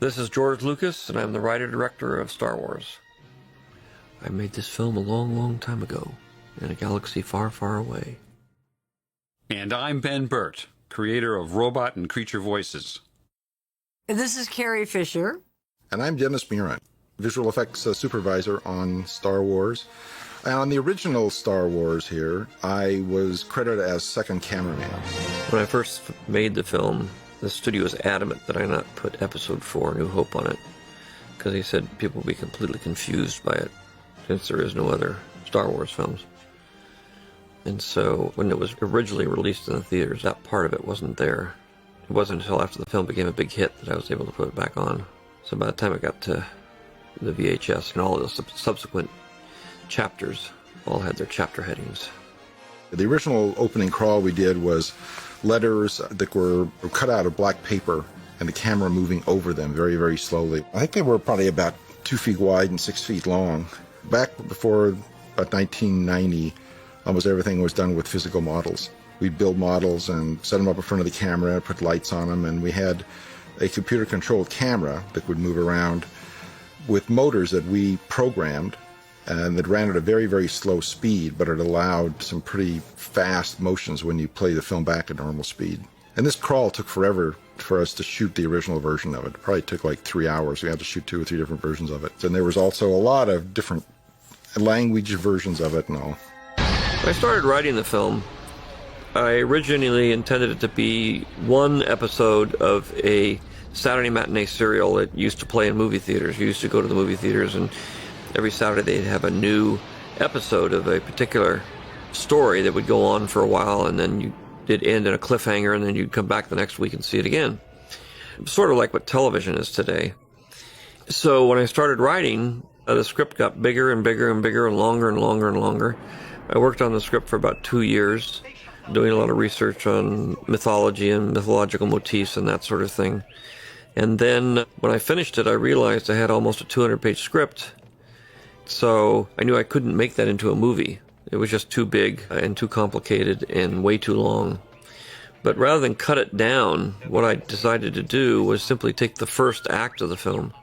This is George Lucas, and I'm the writer-director of Star Wars. I made this film a long, long time ago, in a galaxy far, far away. And I'm Ben Burt, creator of Robot and Creature Voices. This is Carrie Fisher. And I'm Dennis Muren, visual effects supervisor on Star Wars. And on the original Star Wars here, I was credited as second cameraman. When I first made the film, the studio was adamant that I not put Episode 4, New Hope, on it, because he said people would be completely confused by it, since there is no other Star Wars films. And so when it was originally released in the theaters, that part of it wasn't there. It wasn't until after the film became a big hit that I was able to put it back on. So by the time it got to the VHS, and all of the subsequent chapters all had their chapter headings. The original opening crawl we did was letters that were cut out of black paper and the camera moving over them very, very slowly. I think they were probably about 2 feet wide and 6 feet long. Back before about 1990, almost everything was done with physical models. We'd build models and set them up in front of the camera, put lights on them, and we had a computer-controlled camera that would move around with motors that we programmed and that ran at a very, very slow speed, but it allowed some pretty fast motions when you play the film back at normal speed. And this crawl took forever for us to shoot the original version of it. It probably took like 3 hours. We had to shoot 2 or 3 different versions of it. And there was also a lot of different language versions of it and all. When I started writing the film, I originally intended it to be one episode of a Saturday matinee serial that used to play in movie theaters. You used to go to the movie theaters, and every Saturday they'd have a new episode of a particular story that would go on for a while, and then it'd end in a cliffhanger, and then you'd come back the next week and see it again. Sort of like what television is today. So when I started writing, the script got bigger and bigger and bigger and longer and longer and longer. I worked on the script for about 2 years, doing a lot of research on mythology and mythological motifs and that sort of thing. And then when I finished it, I realized I had almost a 200-page script. So I knew I couldn't make that into a movie. It was just too big and too complicated and way too long. But rather than cut it down, what I decided to do was simply take the first act of the film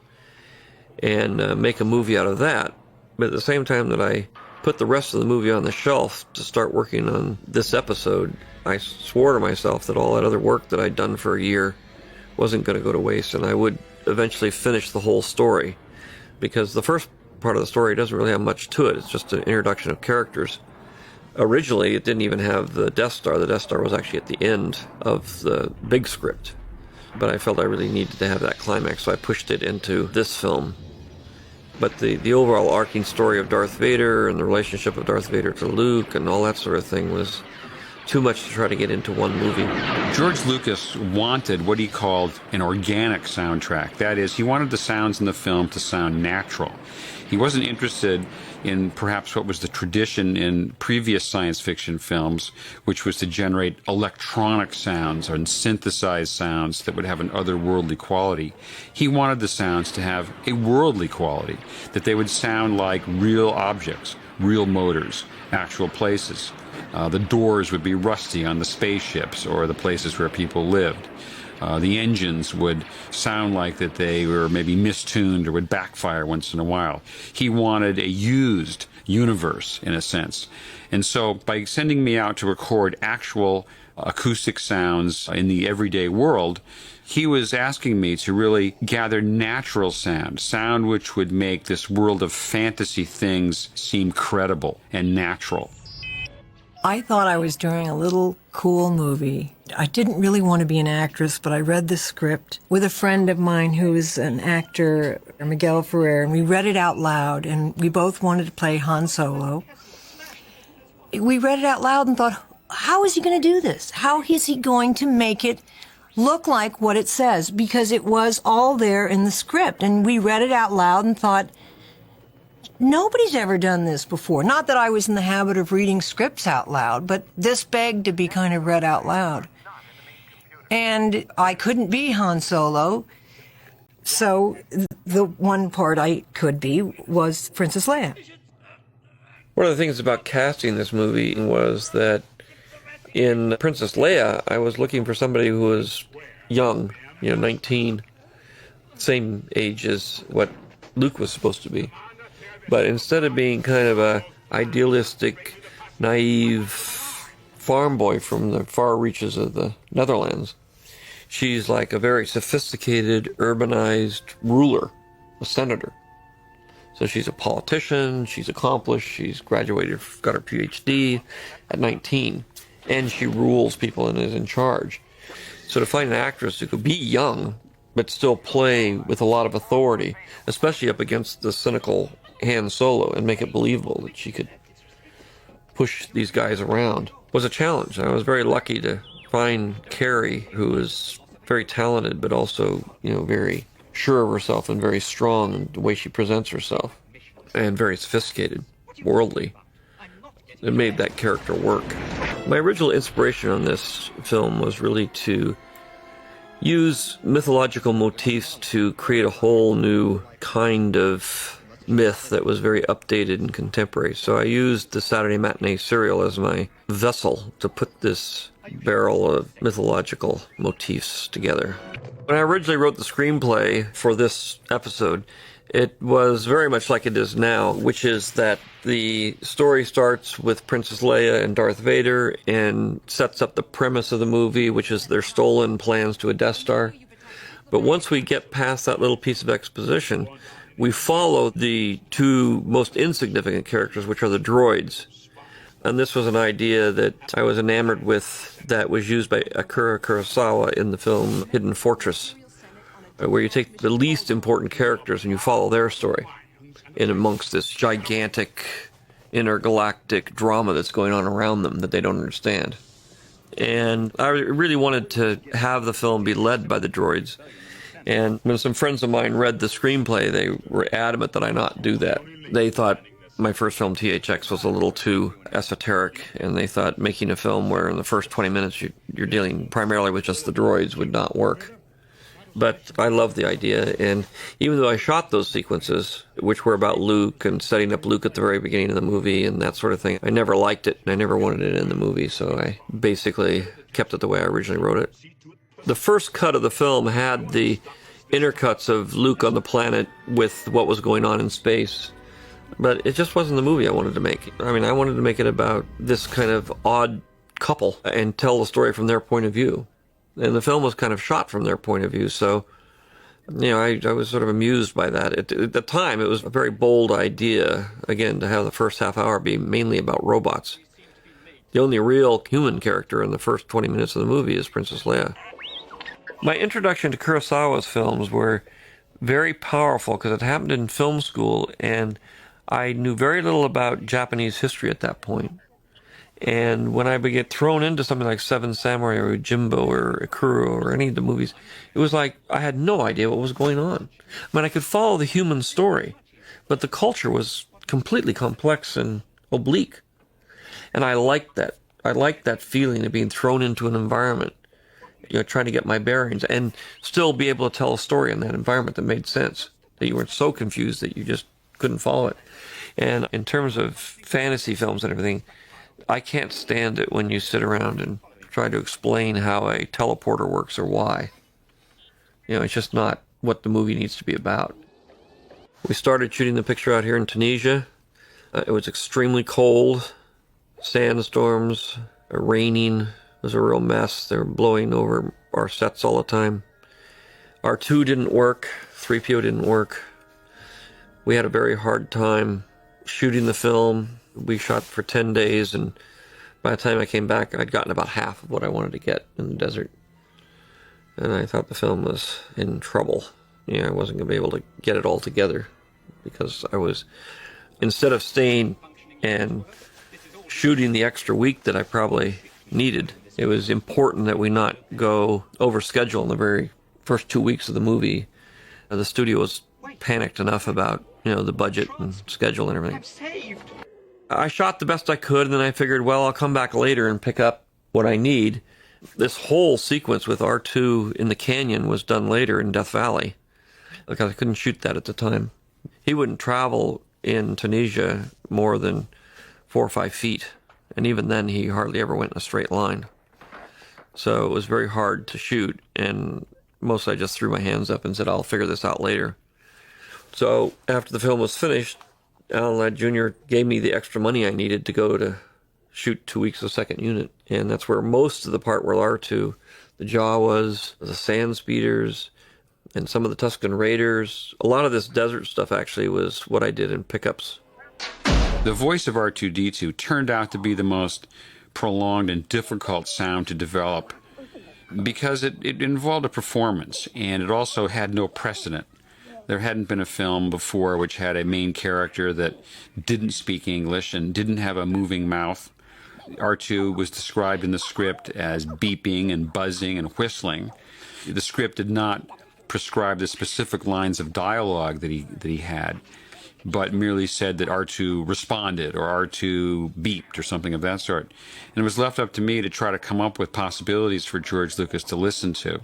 and make a movie out of that. But at the same time that I put the rest of the movie on the shelf to start working on this episode, I swore to myself that all that other work that I'd done for a year wasn't going to go to waste, and I would eventually finish the whole story. Because the first part of the story doesn't really have much to it. It's just an introduction of characters. Originally, it didn't even have the Death Star. The Death Star was actually at the end of the big script. But I felt I really needed to have that climax, so I pushed it into this film. But the overall arcing story of Darth Vader and the relationship of Darth Vader to Luke and all that sort of thing was too much to try to get into one movie. George Lucas wanted what he called an organic soundtrack. That is, he wanted the sounds in the film to sound natural. He wasn't interested in perhaps what was the tradition in previous science fiction films, which was to generate electronic sounds and synthesized sounds that would have an otherworldly quality. He wanted the sounds to have a worldly quality, that they would sound like real objects, real motors, actual places. The doors would be rusty on the spaceships or the places where people lived. The engines would sound like that they were maybe mistuned or would backfire once in a while. He wanted a used universe, in a sense. And so by sending me out to record actual acoustic sounds in the everyday world, he was asking me to really gather natural sound which would make this world of fantasy things seem credible and natural. I thought I was doing a little cool movie. I didn't really want to be an actress, but I read the script with a friend of mine who is an actor, Miguel Ferrer, and we read it out loud, and we both wanted to play Han Solo. We read it out loud and thought, how is he going to do this? How is he going to make it look like what it says? Because it was all there in the script, and we read it out loud and thought, nobody's ever done this before. Not that I was in the habit of reading scripts out loud, but this begged to be kind of read out loud. And I couldn't be Han Solo, so the one part I could be was Princess Leia. One of the things about casting this movie was that in Princess Leia, I was looking for somebody who was young, 19. same age as what Luke was supposed to be. But instead of being kind of a idealistic, naive farm boy from the far reaches of the Netherlands, she's like a very sophisticated, urbanized ruler, a senator. So she's a politician, she's accomplished, she's graduated, got her PhD at 19, and she rules people and is in charge. So to find an actress who could be young, but still play with a lot of authority, especially up against the cynical Han Solo, and make it believable that she could push these guys around, was a challenge. I was very lucky to find Carrie, who is very talented, but also, very sure of herself and very strong in the way she presents herself, and very sophisticated, worldly. It made that character work. My original inspiration on this film was really to use mythological motifs to create a whole new kind of myth that was very updated and contemporary. So I used the Saturday matinee serial as my vessel to put this barrel of mythological motifs together. When I originally wrote the screenplay for this episode, it was very much like it is now, which is that the story starts with Princess Leia and Darth Vader and sets up the premise of the movie, which is their stolen plans to a Death Star. But once we get past that little piece of exposition, we follow the two most insignificant characters, which are the droids. And this was an idea that I was enamored with that was used by Akira Kurosawa in the film Hidden Fortress, where you take the least important characters and you follow their story in amongst this gigantic intergalactic drama that's going on around them that they don't understand. And I really wanted to have the film be led by the droids. And when some friends of mine read the screenplay, they were adamant that I not do that. They thought my first film, THX, was a little too esoteric, and they thought making a film where in the first 20 minutes you're dealing primarily with just the droids would not work. But I love the idea, and even though I shot those sequences, which were about Luke and setting up Luke at the very beginning of the movie and that sort of thing, I never liked it, and I never wanted it in the movie, so I basically kept it the way I originally wrote it. The first cut of the film had the intercuts of Luke on the planet with what was going on in space, but it just wasn't the movie I wanted to make. I mean, I wanted to make it about this kind of odd couple and tell the story from their point of view. And the film was kind of shot from their point of view, so, I was sort of amused by that. At the time, it was a very bold idea, again, to have the first half hour be mainly about robots. The only real human character in the first 20 minutes of the movie is Princess Leia. My introduction to Kurosawa's films were very powerful because it happened in film school, and I knew very little about Japanese history at that point. And when I would get thrown into something like Seven Samurai or Jimbo or Ikuro or any of the movies, it was like I had no idea what was going on. I mean, I could follow the human story, but the culture was completely complex and oblique. And I liked that. I liked that feeling of being thrown into an environment, trying to get my bearings and still be able to tell a story in that environment that made sense, that you weren't so confused that you just couldn't follow it. And in terms of fantasy films and everything, I can't stand it when you sit around and try to explain how a teleporter works or why. It's just not what the movie needs to be about. We started shooting the picture out here in Tunisia. It was extremely cold, sandstorms, raining. It was a real mess. They were blowing over our sets all the time. R2 didn't work. 3PO didn't work. We had a very hard time shooting the film. We shot for 10 days, and by the time I came back, I'd gotten about half of what I wanted to get in the desert. And I thought the film was in trouble. I wasn't going to be able to get it all together because I was, instead of staying and shooting the extra week that I probably needed, it was important that we not go over schedule in the very first 2 weeks of the movie. The studio was panicked enough about, the budget and schedule and everything. I shot the best I could, and then I figured, well, I'll come back later and pick up what I need. This whole sequence with R2 in the canyon was done later in Death Valley, because I couldn't shoot that at the time. He wouldn't travel in Tunisia more than 4 or 5 feet, and even then he hardly ever went in a straight line. So it was very hard to shoot, and mostly I just threw my hands up and said, I'll figure this out later. So after the film was finished, Alan Ladd Jr. gave me the extra money I needed to go to shoot 2 weeks of second unit. And that's where most of the part where R2, the Jawas, the Sand Speeders, and some of the Tusken Raiders, a lot of this desert stuff actually was what I did in pickups. The voice of R2-D2 turned out to be the most prolonged and difficult sound to develop because it involved a performance, and it also had no precedent. There hadn't been a film before which had a main character that didn't speak English and didn't have a moving mouth. R2 was described in the script as beeping and buzzing and whistling. The script did not prescribe the specific lines of dialogue that he had, but merely said that R2 responded or R2 beeped or something of that sort. And it was left up to me to try to come up with possibilities for George Lucas to listen to.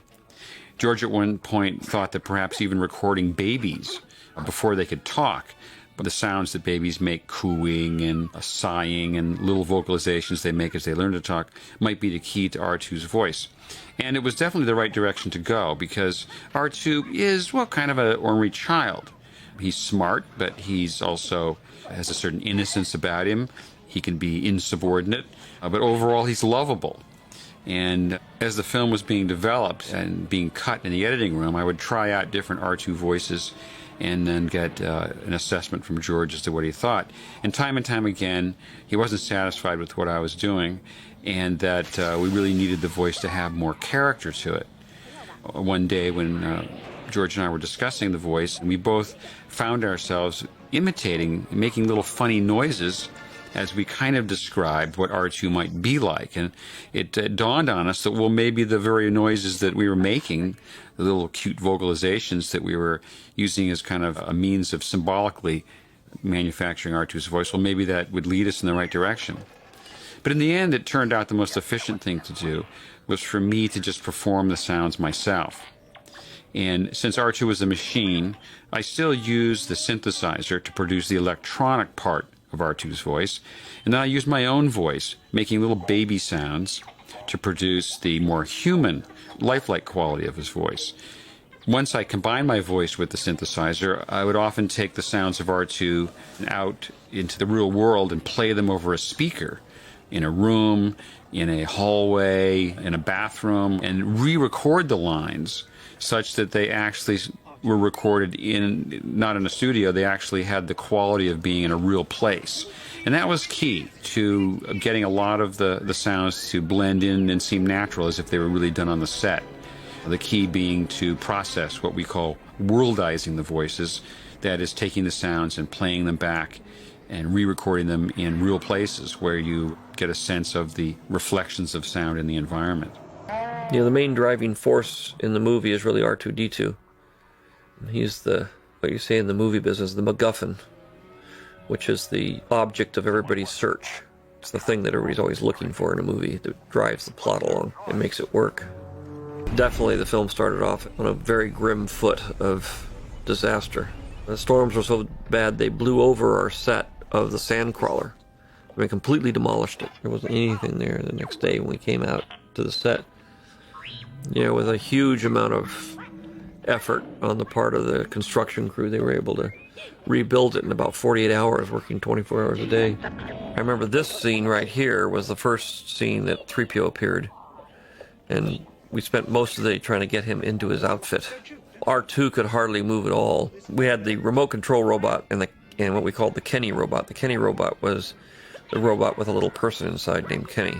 George at one point thought that perhaps even recording babies before they could talk, but the sounds that babies make, cooing and sighing and little vocalizations they make as they learn to talk, might be the key to R2's voice. And it was definitely the right direction to go because R2 is, well, kind of an ornery child. He's smart, but he's also has a certain innocence about him. He can be insubordinate, but overall he's lovable. And as the film was being developed and being cut in the editing room, I would try out different R2 voices and then get an assessment from George as to what he thought. And time again, he wasn't satisfied with what I was doing, and that we really needed the voice to have more character to it. One day when George and I were discussing the voice, and we both found ourselves imitating, making little funny noises as we kind of described what R2 might be like. And it dawned on us that, well, maybe the very noises that we were making, the little cute vocalizations that we were using as kind of a means of symbolically manufacturing R2's voice, well, maybe that would lead us in the right direction. But in the end, it turned out the most efficient thing to do was for me to just perform the sounds myself. And since R2 was a machine, I still used the synthesizer to produce the electronic part of R2's voice, and then I used my own voice, making little baby sounds to produce the more human, lifelike quality of his voice. Once I combined my voice with the synthesizer, I would often take the sounds of R2 out into the real world and play them over a speaker in a room, in a hallway, in a bathroom, and re-record the lines such that they actually were recorded in, not in a studio, they actually had the quality of being in a real place. And that was key to getting a lot of the sounds to blend in and seem natural as if they were really done on the set. The key being to process what we call worldizing the voices, that is taking the sounds and playing them back and re-recording them in real places where you get a sense of the reflections of sound in the environment. You know, the main driving force in the movie is really R2-D2. He's the, what you say in the movie business, the MacGuffin, which is the object of everybody's search. It's the thing that everybody's always looking for in a movie that drives the plot along and makes it work. Definitely the film started off on a very grim foot of disaster. The storms were so bad they blew over our set of the Sandcrawler. I mean, completely demolished it. There wasn't anything there the next day when we came out to the set. You know, with a huge amount of effort on the part of the construction crew, they were able to rebuild it in about 48 hours, working 24 hours a day. I remember this scene right here was the first scene that 3PO appeared, and we spent most of the day trying to get him into his outfit. R2 could hardly move at all. We had the remote control robot and what we called the Kenny robot. The Kenny robot was the robot with a little person inside named Kenny.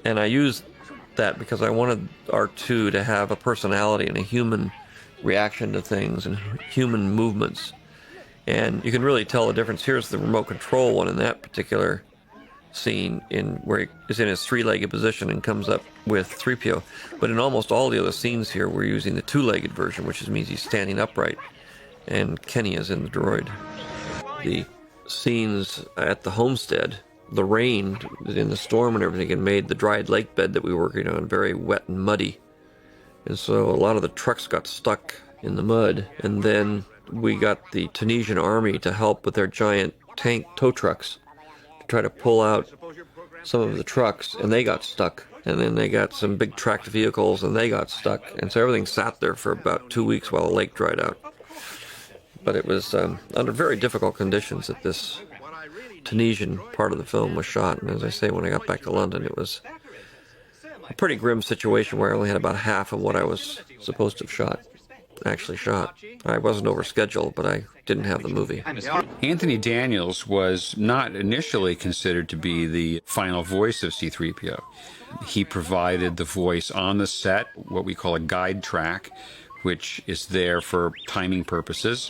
And I used that because I wanted R2 to have a personality and a human reaction to things and human movements. And you can really tell the difference. Here's the remote control one in that particular scene where he is in his three-legged position and comes up with 3PO. But in almost all the other scenes here, we're using the two-legged version, which means he's standing upright, and Kenny is in the droid. The scenes at the homestead, the rain in the storm and everything, had made the dried lake bed that we were working on very wet and muddy. And so a lot of the trucks got stuck in the mud, and then we got the Tunisian army to help with their giant tank tow trucks to try to pull out some of the trucks, and they got stuck And then they got some big tracked vehicles, and they got stuck. And so everything sat there for about 2 weeks while the lake dried out. But it was under very difficult conditions that this Tunisian part of the film was shot. And as I say, when I got back to London, it was a pretty grim situation where I only had about half of what I was supposed to have actually shot. I wasn't over schedule, but I didn't have the movie. Anthony Daniels was not initially considered to be the final voice of C-3PO. He provided the voice on the set, what we call a guide track, which is there for timing purposes.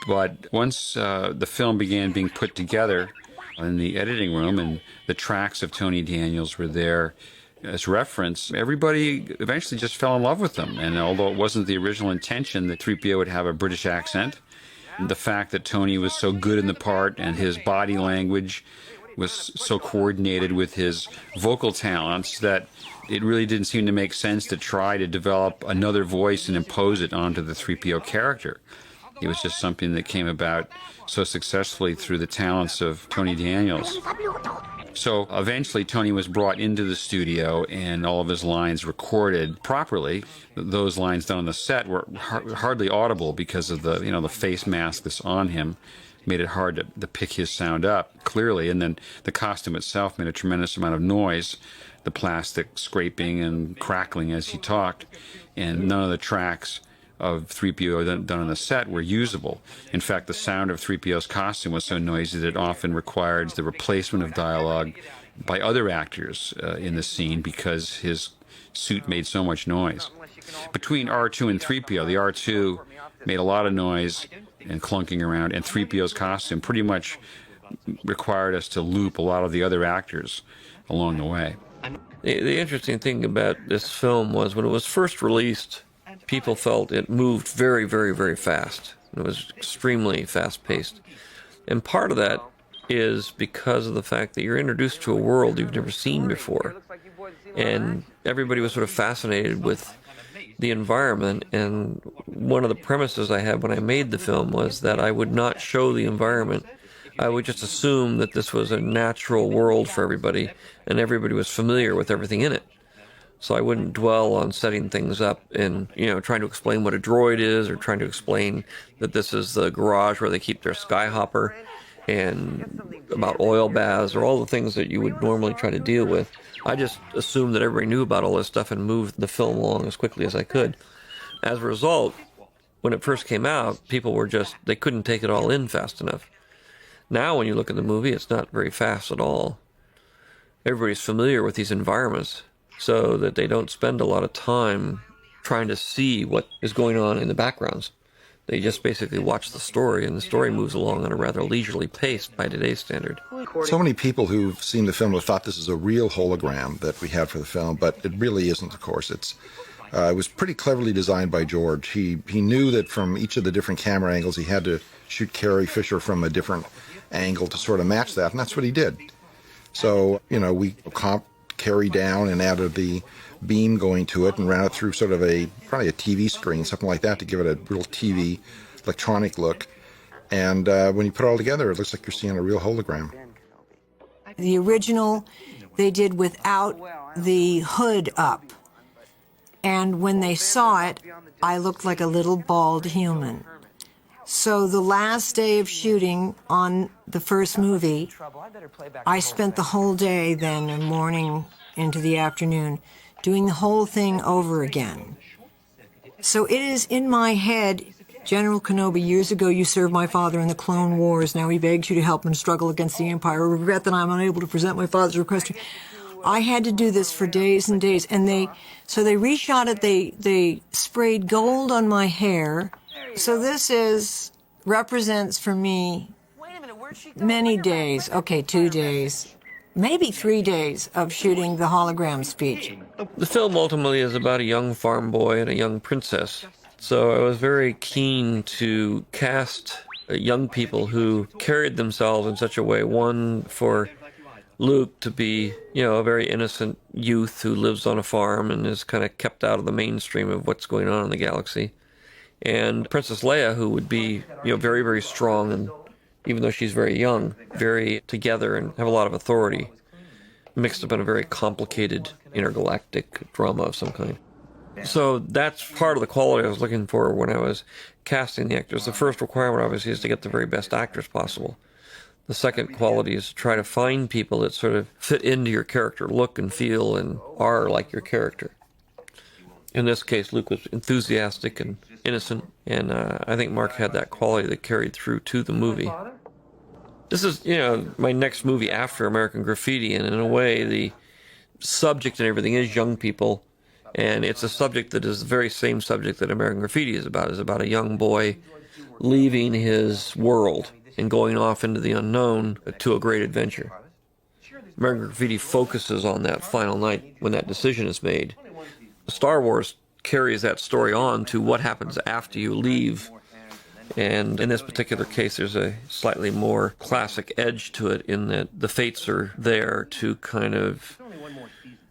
But once the film began being put together in the editing room and the tracks of Tony Daniels were there as reference, everybody eventually just fell in love with them. And although it wasn't the original intention that 3PO would have a British accent, the fact that Tony was so good in the part and his body language was so coordinated with his vocal talents that it really didn't seem to make sense to try to develop another voice and impose it onto the 3PO character. It was just something that came about so successfully through the talents of Tony Daniels. So eventually Tony was brought into the studio and all of his lines recorded properly. Those lines done on the set were hardly audible because of the face mask that's on him. Made it hard to pick his sound up clearly. And then the costume itself made a tremendous amount of noise, the plastic scraping and crackling as he talked. And none of the tracks of 3PO done on the set were usable. In fact, the sound of 3PO's costume was so noisy that it often required the replacement of dialogue by other actors in the scene because his suit made so much noise. Between R2 and 3PO, the R2 made a lot of noise and clunking around, and 3PO's costume pretty much required us to loop a lot of the other actors along the way. The interesting thing about this film was when it was first released, people felt it moved very, very, very fast. It was extremely fast-paced. And part of that is because of the fact that you're introduced to a world you've never seen before. And everybody was sort of fascinated with the environment. And one of the premises I had when I made the film was that I would not show the environment. I would just assume that this was a natural world for everybody, and everybody was familiar with everything in it. So I wouldn't dwell on setting things up and, trying to explain what a droid is or trying to explain that this is the garage where they keep their skyhopper and about oil baths or all the things that you would normally try to deal with. I just assumed that everybody knew about all this stuff and moved the film along as quickly as I could. As a result, when it first came out, people were they couldn't take it all in fast enough. Now when you look at the movie, it's not very fast at all. Everybody's familiar with these environments, so that they don't spend a lot of time trying to see what is going on in the backgrounds. They just basically watch the story, and the story moves along at a rather leisurely pace by today's standard. So many people who've seen the film have thought this is a real hologram that we had for the film, but it really isn't, of course. It was pretty cleverly designed by George. He knew that from each of the different camera angles, he had to shoot Carrie Fisher from a different angle to sort of match that, and that's what he did. So, we comped Carrie down and added the beam going to it and ran it through sort of probably a TV screen, something like that, to give it a real TV electronic look. And when you put it all together, it looks like you're seeing a real hologram. The original they did without the hood up. And when they saw it, I looked like a little bald human. So the last day of shooting on the first movie, I spent the whole day then, in morning into the afternoon, doing the whole thing over again. So it is in my head, General Kenobi, years ago you served my father in the Clone Wars. Now he begs you to help him struggle against the Empire. I regret that I'm unable to present my father's request. I had to do this for days and days. And they reshot it. They sprayed gold on my hair. So this represents for me many days, 2 days, maybe 3 days of shooting the hologram speech. The film ultimately is about a young farm boy and a young princess. So I was very keen to cast young people who carried themselves in such a way, one for Luke to be, a very innocent youth who lives on a farm and is kind of kept out of the mainstream of what's going on in the galaxy. And Princess Leia, who would be, very, very strong, and even though she's very young, very together and have a lot of authority. mixed up in a very complicated intergalactic drama of some kind. So that's part of the quality I was looking for when I was casting the actors. The first requirement, obviously, is to get the very best actors possible. The second quality is to try to find people that sort of fit into your character, look and feel and are like your character. In this case, Luke was enthusiastic and innocent, and I think Mark had that quality that carried through to the movie. This is, my next movie after American Graffiti, and in a way, the subject and everything is young people, and it's a subject that is the very same subject that American Graffiti is about a young boy leaving his world and going off into the unknown to a great adventure. American Graffiti focuses on that final night when that decision is made. Star Wars carries that story on to what happens after you leave. And in this particular case, there's a slightly more classic edge to it in that the fates are there to kind of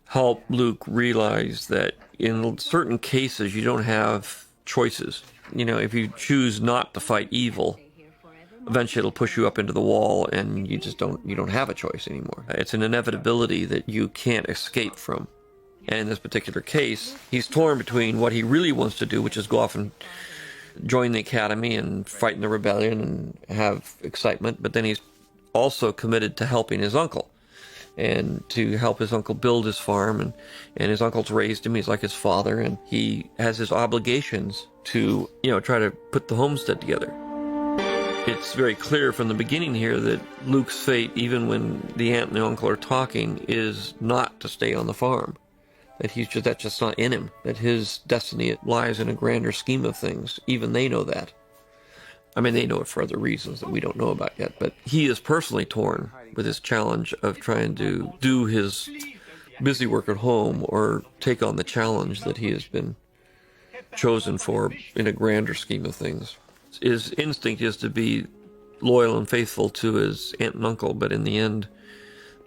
help Luke realize that in certain cases you don't have choices. If you choose not to fight evil, eventually it'll push you up into the wall and you don't have a choice anymore. It's an inevitability that you can't escape from. And in this particular case, he's torn between what he really wants to do, which is go off and join the academy and fight in the rebellion and have excitement, but then he's also committed to helping his uncle and to help his uncle build his farm, and his uncle's raised him. He's like his father, and he has his obligations to try to put the homestead together. It's very clear from the beginning here that Luke's fate, even when the aunt and the uncle are talking, is not to stay on the farm. That that's just not in him. That his destiny lies in a grander scheme of things. Even they know that. I mean, they know it for other reasons that we don't know about yet. But he is personally torn with his challenge of trying to do his busy work at home or take on the challenge that he has been chosen for in a grander scheme of things. His instinct is to be loyal and faithful to his aunt and uncle, but in the end,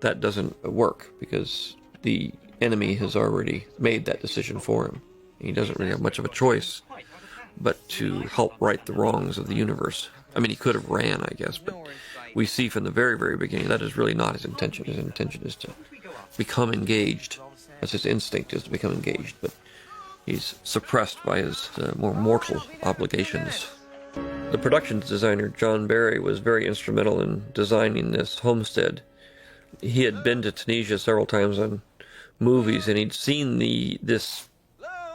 that doesn't work because the enemy has already made that decision for him. He doesn't really have much of a choice but to help right the wrongs of the universe. I mean, he could have ran, I guess, but we see from the very, very beginning that is really not his intention. His intention is to become engaged. That's his instinct, is to become engaged, but he's suppressed by his more mortal obligations. The production designer, John Barry, was very instrumental in designing this homestead. He had been to Tunisia several times on movies, and he'd seen this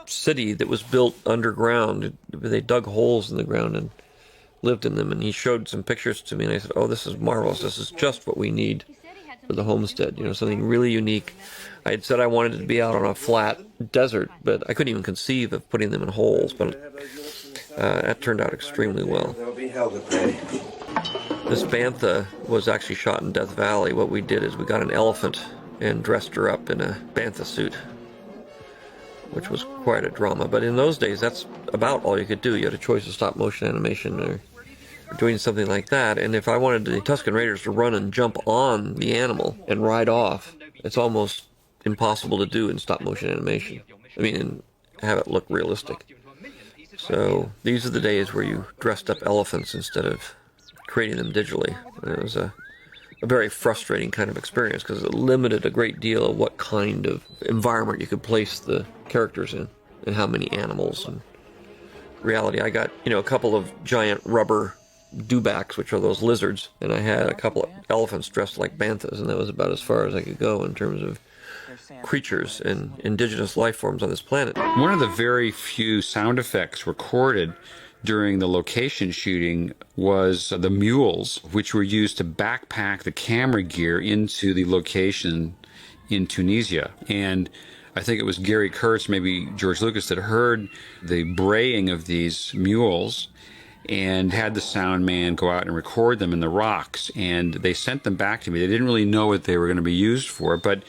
city that was built underground. They dug holes in the ground and lived in them, and he showed some pictures to me, and I said, oh, this is marvelous. This is just what we need for the homestead, something really unique. I had said I wanted it to be out on a flat desert, but I couldn't even conceive of putting them in holes, but that turned out extremely well. This bantha was actually shot in Death Valley. What we did is we got an elephant and dressed her up in a bantha suit, which was quite a drama. But in those days, that's about all you could do. You had a choice of stop motion animation or doing something like that. And if I wanted the Tusken Raiders to run and jump on the animal and ride off, it's almost impossible to do in stop motion animation. I mean, and have it look realistic. So these are the days where you dressed up elephants instead of creating them digitally. And it was a very frustrating kind of experience because it limited a great deal of what kind of environment you could place the characters in and how many animals. And reality, I got a couple of giant rubber dewbacks, which are those lizards, and I had a couple of elephants dressed like banthas, and that was about as far as I could go in terms of creatures and indigenous life forms on this planet. One of the very few sound effects recorded during the location shooting was the mules, which were used to backpack the camera gear into the location in Tunisia. And I think it was Gary Kurtz, maybe George Lucas, that heard the braying of these mules and had the sound man go out and record them in the rocks. And they sent them back to me. They didn't really know what they were going to be used for, but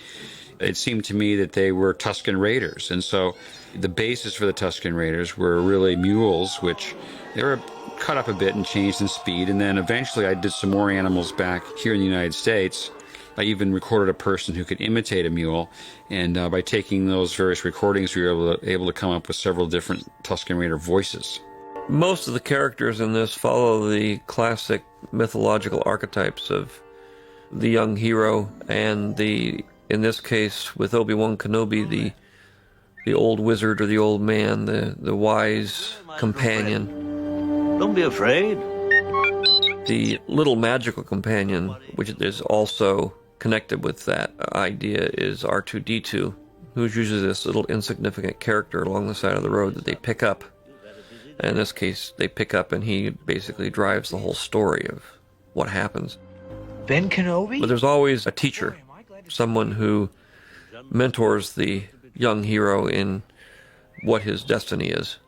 it seemed to me that they were Tusken Raiders. And so the basis for the Tusken Raiders were really mules, which they were cut up a bit and changed in speed. And then eventually I did some more animals back here in the United States. I even recorded a person who could imitate a mule. And by taking those various recordings, we were able to come up with several different Tusken Raider voices. Most of the characters in this follow the classic mythological archetypes of the young hero and the in this case, with Obi-Wan Kenobi, the old wizard or the old man, the wise companion. Don't be afraid. The little magical companion, which is also connected with that idea, is R2-D2, who's usually this little insignificant character along the side of the road that they pick up. And in this case, they pick up and he basically drives the whole story of what happens. Ben Kenobi? But there's always a teacher, someone who mentors the young hero in what his destiny is.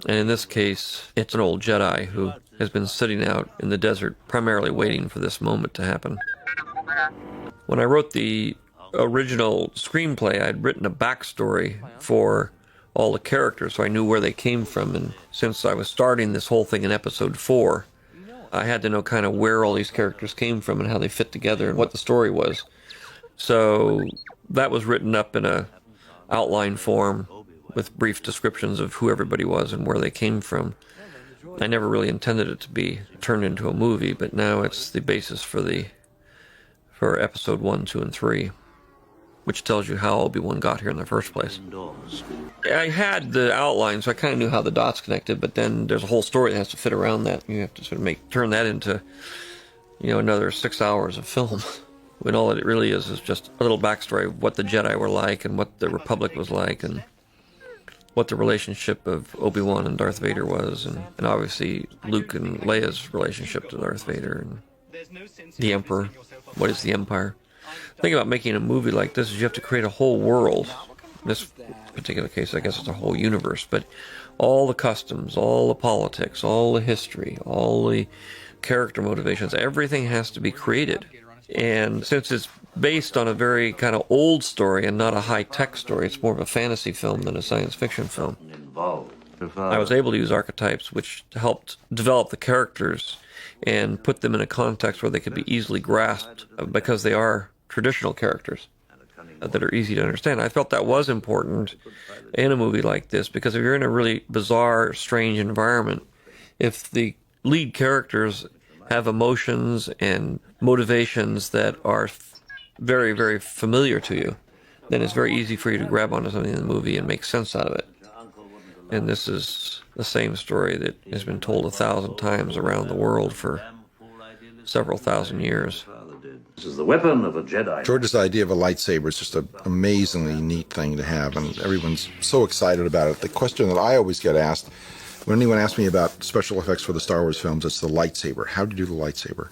And in this case, it's an old Jedi who has been sitting out in the desert, primarily waiting for this moment to happen. When I wrote the original screenplay, I'd written a backstory for all the characters, so I knew where they came from. And since I was starting this whole thing in episode 4, I had to know kind of where all these characters came from and how they fit together and what the story was. So that was written up in a outline form with brief descriptions of who everybody was and where they came from. I never really intended it to be turned into a movie, but now it's the basis for episode 1, 2, and 3, which tells you how Obi-Wan got here in the first place. I had the outline, so I kind of knew how the dots connected, but then there's a whole story that has to fit around that. You have to sort of turn that into, another 6 hours of film, when all it really is just a little backstory of what the Jedi were like and what the Republic was like and what the relationship of Obi-Wan and Darth Vader was, and obviously Luke and Leia's relationship to Darth Vader, and the Emperor. What is the Empire? The thing about making a movie like this is you have to create a whole world. In this particular case, I guess it's a whole universe, but all the customs, all the politics, all the history, all the character motivations, everything has to be created. And since it's based on a very kind of old story and not a high-tech story, it's more of a fantasy film than a science fiction film. I was able to use archetypes which helped develop the characters and put them in a context where they could be easily grasped because they are traditional characters that are easy to understand. I felt that was important in a movie like this because if you're in a really bizarre, strange environment, if the lead characters have emotions and motivations that are very, very familiar to you, then it's very easy for you to grab onto something in the movie and make sense out of it. And this is the same story that has been told 1,000 times around the world for several thousand years. This is the weapon of a Jedi. George's idea of a lightsaber is just an amazingly neat thing to have, and everyone's so excited about it. The question that I always get asked when anyone asks me about special effects for the Star Wars films, it's the lightsaber. How do you do the lightsaber?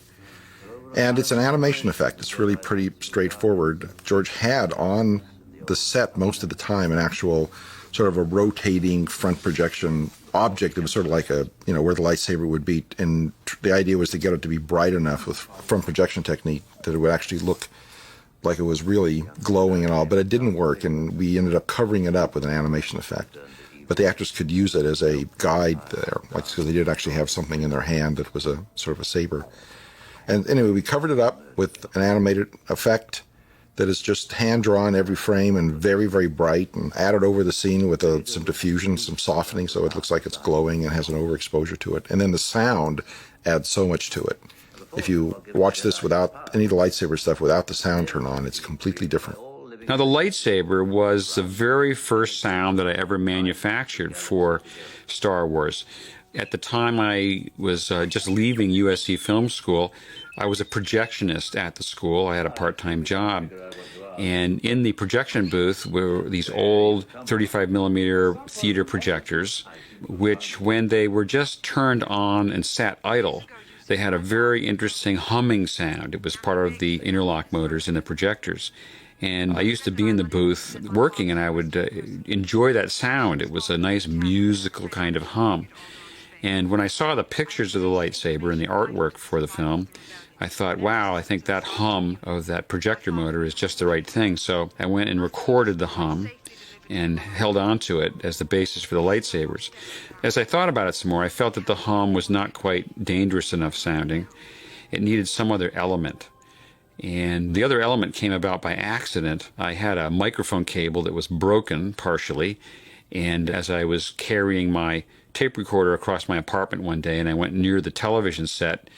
And it's an animation effect. It's really pretty straightforward. George had on the set most of the time an actual sort of a rotating front projection object that was sort of like a, where the lightsaber would be. And the idea was to get it to be bright enough with front projection technique that it would actually look like it was really glowing and all. But it didn't work, and we ended up covering it up with an animation effect. But the actors could use it as a guide there, so they did actually have something in their hand that was a sort of a saber. And anyway, we covered it up with an animated effect that is just hand-drawn every frame and very, very bright, and added over the scene with some diffusion, some softening, so it looks like it's glowing and has an overexposure to it. And then the sound adds so much to it. If you watch this without any of the lightsaber stuff, without the sound turned on, it's completely different. Now, the lightsaber was the very first sound that I ever manufactured for Star Wars. At the time I was just leaving USC Film School, I was a projectionist at the school. I had a part-time job. And in the projection booth were these old 35 millimeter theater projectors, which when they were just turned on and sat idle, they had a very interesting humming sound. It was part of the interlock motors in the projectors. And I used to be in the booth working, and I would enjoy that sound. It was a nice musical kind of hum. And when I saw the pictures of the lightsaber and the artwork for the film, I thought, wow, I think that hum of that projector motor is just the right thing. So I went and recorded the hum and held on to it as the basis for the lightsabers. As I thought about it some more, I felt that the hum was not quite dangerous enough sounding. It needed some other element. And the other element came about by accident. I had a microphone cable that was broken partially, and as I was carrying my tape recorder across my apartment one day and I went near the television set,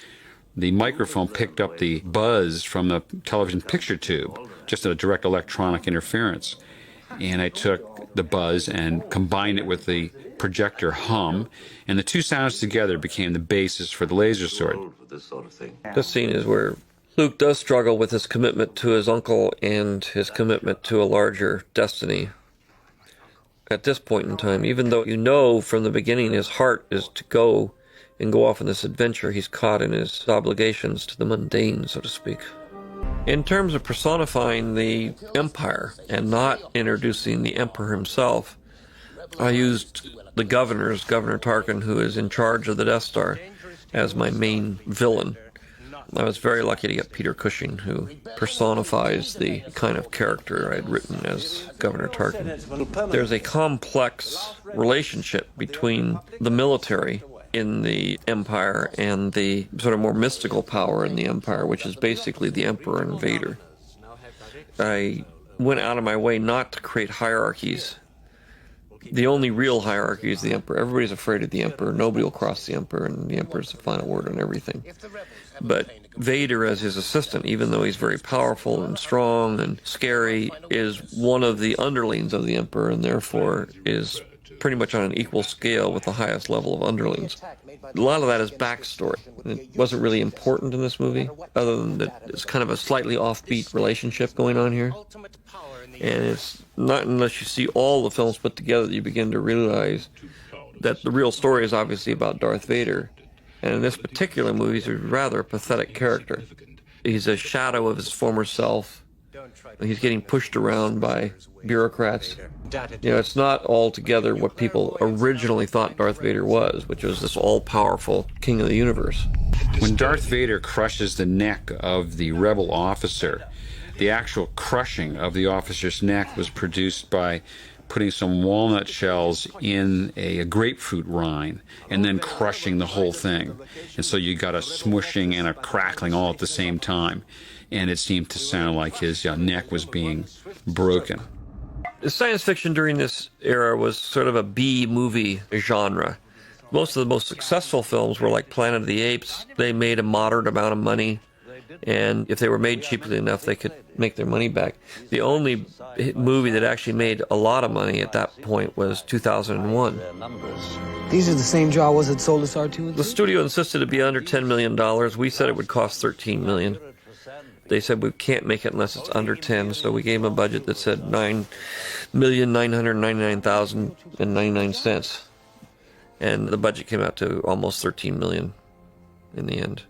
The microphone picked up the buzz from the television picture tube, just a direct electronic interference. And I took the buzz and combined it with the projector hum, and the two sounds together became the basis for the laser sword. This scene is where Luke does struggle with his commitment to his uncle and his commitment to a larger destiny. At this point in time, even though you know from the beginning his heart is to go off on this adventure, he's caught in his obligations to the mundane, so to speak. In terms of personifying the Empire and not introducing the Emperor himself, I used the Governor Tarkin, who is in charge of the Death Star, as my main villain. I was very lucky to get Peter Cushing, who personifies the kind of character I'd written as Governor Tarkin. There's a complex relationship between the military in the Empire and the sort of more mystical power in the Empire, which is basically the Emperor and Vader. I went out of my way not to create hierarchies. The only real hierarchy is the Emperor. Everybody's afraid of the Emperor. Nobody will cross the Emperor, and the Emperor's the final word on everything. But Vader, as his assistant, even though he's very powerful and strong and scary, is one of the underlings of the Emperor, and therefore is pretty much on an equal scale with the highest level of underlings. A lot of that is backstory. It wasn't really important in this movie, other than that it's kind of a slightly offbeat relationship going on here. And it's not unless you see all the films put together that you begin to realize that the real story is obviously about Darth Vader. And in this particular movie, he's a rather pathetic character. He's a shadow of his former self. He's getting pushed around by bureaucrats. You know, it's not altogether what people originally thought Darth Vader was, which was this all-powerful king of the universe. When Darth Vader crushes the neck of the rebel officer, the actual crushing of the officer's neck was produced by putting some walnut shells in a grapefruit rind and then crushing the whole thing. And so you got a smushing and a crackling all at the same time. And it seemed to sound like his neck was being broken. Science fiction during this era was sort of a B-movie genre. Most of the most successful films were like Planet of the Apes. They made a moderate amount of money, and if they were made cheaply enough, they could make their money back. The only movie that actually made a lot of money at that point was 2001. These are the same Jawas that sold us R2 The studio insisted it be under $10 million. We said it would cost $13 million. They said we can't make it unless it's under 10, so we gave them a budget that said $9,999,099, and the budget came out to almost $13 million in the end.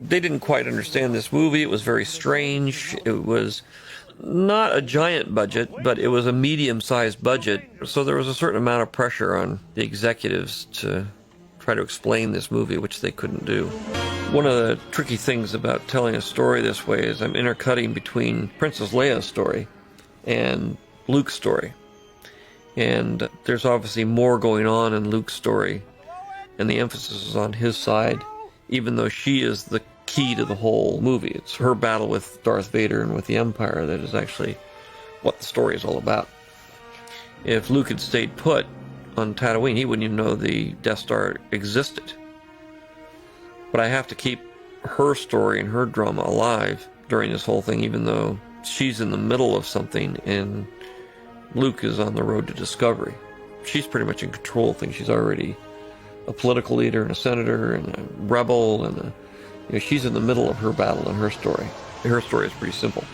They didn't quite understand this movie. It was very strange. It was not a giant budget, but it was a medium-sized budget, so there was a certain amount of pressure on the executives to try to explain this movie, which they couldn't do. One of the tricky things about telling a story this way is I'm intercutting between Princess Leia's story and Luke's story. And there's obviously more going on in Luke's story, and the emphasis is on his side, even though she is the key to the whole movie. It's her battle with Darth Vader and with the Empire that is actually what the story is all about. If Luke had stayed put on Tatooine, he wouldn't even know the Death Star existed. But I have to keep her story and her drama alive during this whole thing, even though she's in the middle of something and Luke is on the road to discovery. She's pretty much in control of things. She's already a political leader and a senator and a rebel, and she's in the middle of her battle and her story. Her story is pretty simple.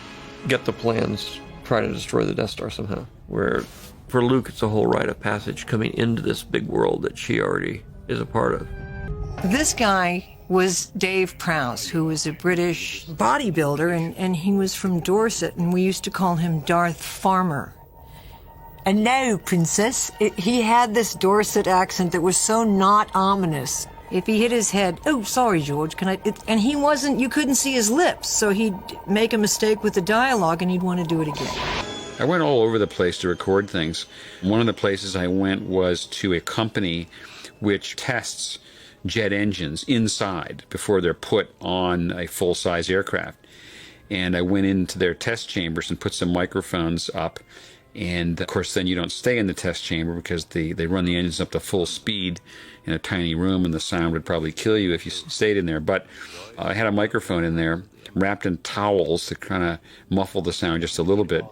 Get the plans, try to destroy the Death Star somehow. Where for Luke, it's a whole rite of passage coming into this big world that she already is a part of. This guy was Dave Prowse, who was a British bodybuilder, and he was from Dorset, and we used to call him Darth Farmer. And no, Princess, he had this Dorset accent that was so not ominous. If he hit his head, oh, sorry, George, can I? And he wasn't, you couldn't see his lips, so he'd make a mistake with the dialogue and he'd want to do it again. I went all over the place to record things. One of the places I went was to a company which tests jet engines inside before they're put on a full-size aircraft. And I went into their test chambers and put some microphones up And of course, then you don't stay in the test chamber because they run the engines up to full speed in a tiny room, and the sound would probably kill you if you stayed in there. But I had a microphone in there wrapped in towels to kind of muffle the sound just a little bit.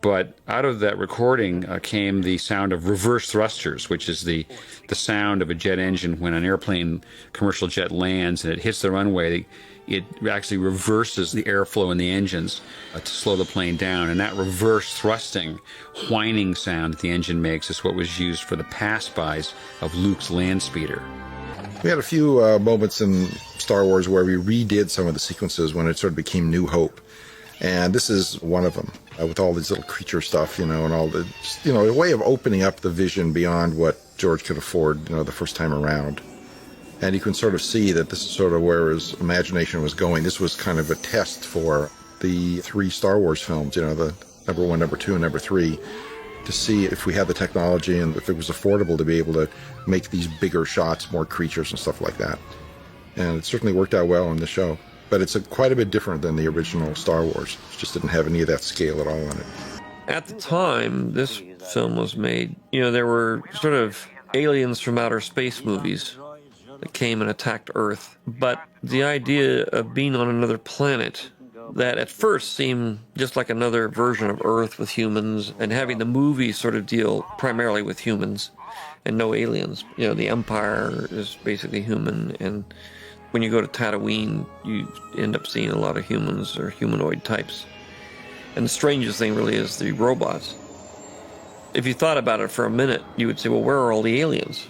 But out of that recording came the sound of reverse thrusters, which is the sound of a jet engine when an airplane, commercial jet, lands and it hits the runway. It actually reverses the airflow in the engines to slow the plane down. And that reverse thrusting, whining sound that the engine makes is what was used for the pass-bys of Luke's land speeder. We had a few moments in Star Wars where we redid some of the sequences when it sort of became New Hope. And this is one of them, with all these little creature stuff, and all the, a way of opening up the vision beyond what George could afford, the first time around. And you can sort of see that this is sort of where his imagination was going. This was kind of a test for the 3 Star Wars films, the number 1, number 2, and number 3, to see if we had the technology and if it was affordable to be able to make these bigger shots, more creatures and stuff like that. And it certainly worked out well in the show. But it's quite a bit different than the original Star Wars. It just didn't have any of that scale at all in it. At the time this film was made, there were sort of aliens from outer space movies that came and attacked Earth. But the idea of being on another planet that at first seemed just like another version of Earth with humans, and having the movie sort of deal primarily with humans and no aliens. The Empire is basically human, and when you go to Tatooine, you end up seeing a lot of humans or humanoid types. And the strangest thing really is the robots. If you thought about it for a minute, you would say, well, where are all the aliens?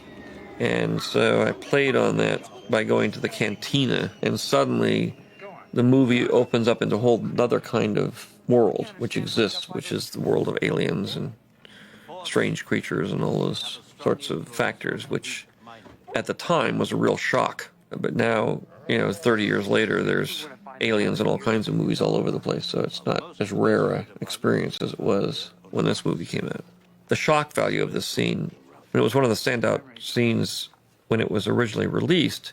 And so I played on that by going to the cantina, and suddenly the movie opens up into a whole other kind of world which exists, which is the world of aliens and strange creatures and all those sorts of factors, which at the time was a real shock. But now, 30 years later, there's aliens in all kinds of movies all over the place, so it's not as rare an experience as it was when this movie came out. The shock value of this scene, it was one of the standout scenes when it was originally released,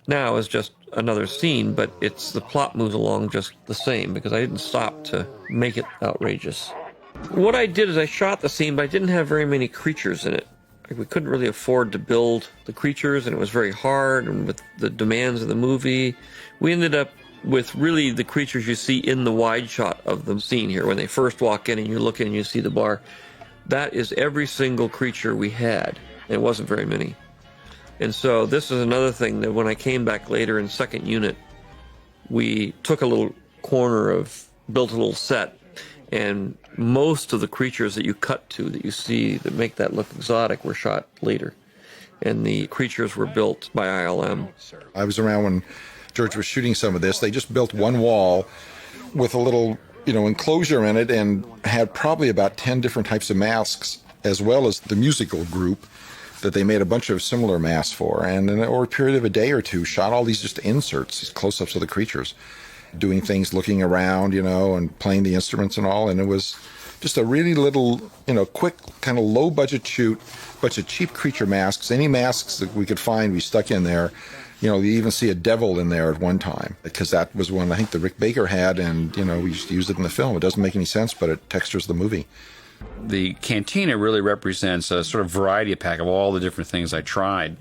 now is just another scene, but the plot moves along just the same, because I didn't stop to make it outrageous. What I did is I shot the scene, but I didn't have very many creatures in it. We couldn't really afford to build the creatures, and it was very hard, and with the demands of the movie, we ended up with really the creatures you see in the wide shot of the scene here. When they first walk in and you look in and you see the bar, that is every single creature we had, and it wasn't very many. And so this is another thing that when I came back later in second unit, we took a little corner built a little set, and most of the creatures that you cut to, that you see, that make that look exotic, were shot later. And the creatures were built by ILM. I was around when George was shooting some of this. They just built one wall with a little, enclosure in it, and had probably about 10 different types of masks, as well as the musical group that they made a bunch of similar masks for. And over a period of a day or two, shot all these just inserts, these close-ups of the creatures, doing things, looking around, and playing the instruments and all. And it was just a really little, quick, kind of low-budget shoot, bunch of cheap creature masks. Any masks that we could find, we stuck in there. You even see a devil in there at one time, because that was one I think that Rick Baker had, and, we just used it in the film. It doesn't make any sense, but it textures the movie. The cantina really represents a sort of variety pack of all the different things I tried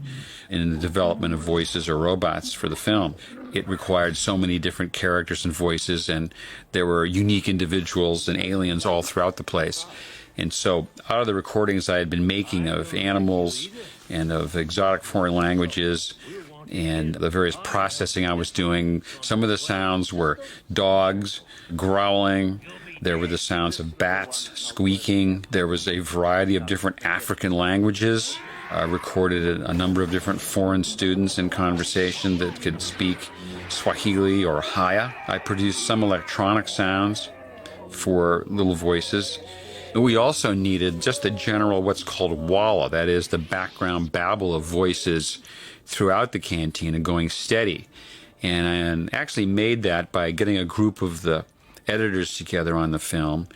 in the development of voices or robots for the film. It required so many different characters and voices, and there were unique individuals and aliens all throughout the place. And so out of the recordings I had been making of animals and of exotic foreign languages and the various processing I was doing, some of the sounds were dogs growling. There were the sounds of bats squeaking. There was a variety of different African languages. I recorded a number of different foreign students in conversation that could speak Swahili or Haya. I produced some electronic sounds for little voices. We also needed just a general what's called walla, that is the background babble of voices throughout the cantina going steady. And I actually made that by getting a group of the editors together on the film,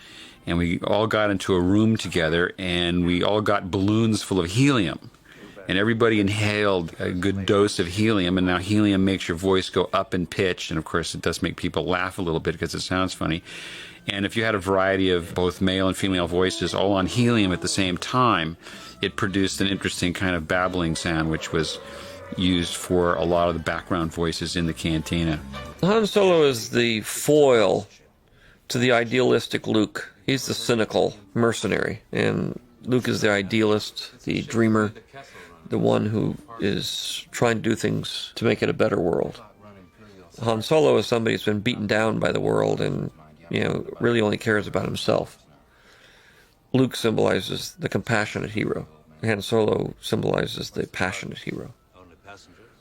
and we all got into a room together, and we all got balloons full of helium, and everybody inhaled a good dose of helium, and now helium makes your voice go up in pitch, and of course it does make people laugh a little bit because it sounds funny. And if you had a variety of both male and female voices all on helium at the same time, it produced an interesting kind of babbling sound, which was used for a lot of the background voices in the cantina. Han Solo is the foil to the idealistic Luke. He's the cynical mercenary, and Luke is the idealist, the dreamer, the one who is trying to do things to make it a better world. Han Solo is somebody who's been beaten down by the world and, really only cares about himself. Luke symbolizes the compassionate hero. Han Solo symbolizes the passionate hero.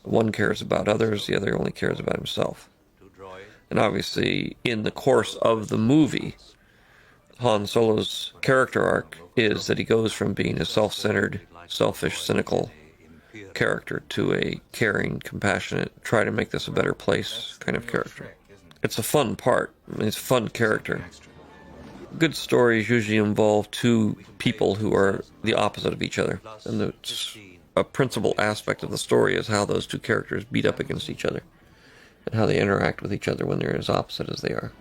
One cares about others, the other only cares about himself. And obviously, in the course of the movie, Han Solo's character arc is that he goes from being a self-centered, selfish, cynical character to a caring, compassionate, try to make this a better place kind of character. It's a fun part. It's a fun character. Good stories usually involve two people who are the opposite of each other. And it's a principal aspect of the story is how those two characters beat up against each other and how they interact with each other when they're as opposite as they are.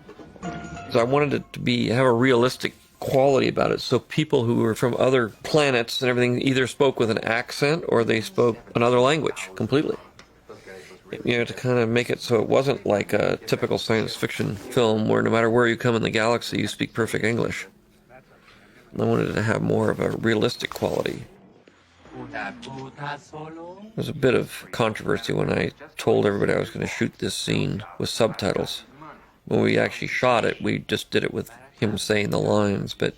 So I wanted it to have a realistic quality about it, so people who were from other planets and everything either spoke with an accent or they spoke another language completely. To kind of make it so it wasn't like a typical science fiction film where no matter where you come in the galaxy, you speak perfect English. I wanted it to have more of a realistic quality. There's a bit of controversy when I told everybody I was going to shoot this scene with subtitles. When we actually shot it, we just did it with him saying the lines, but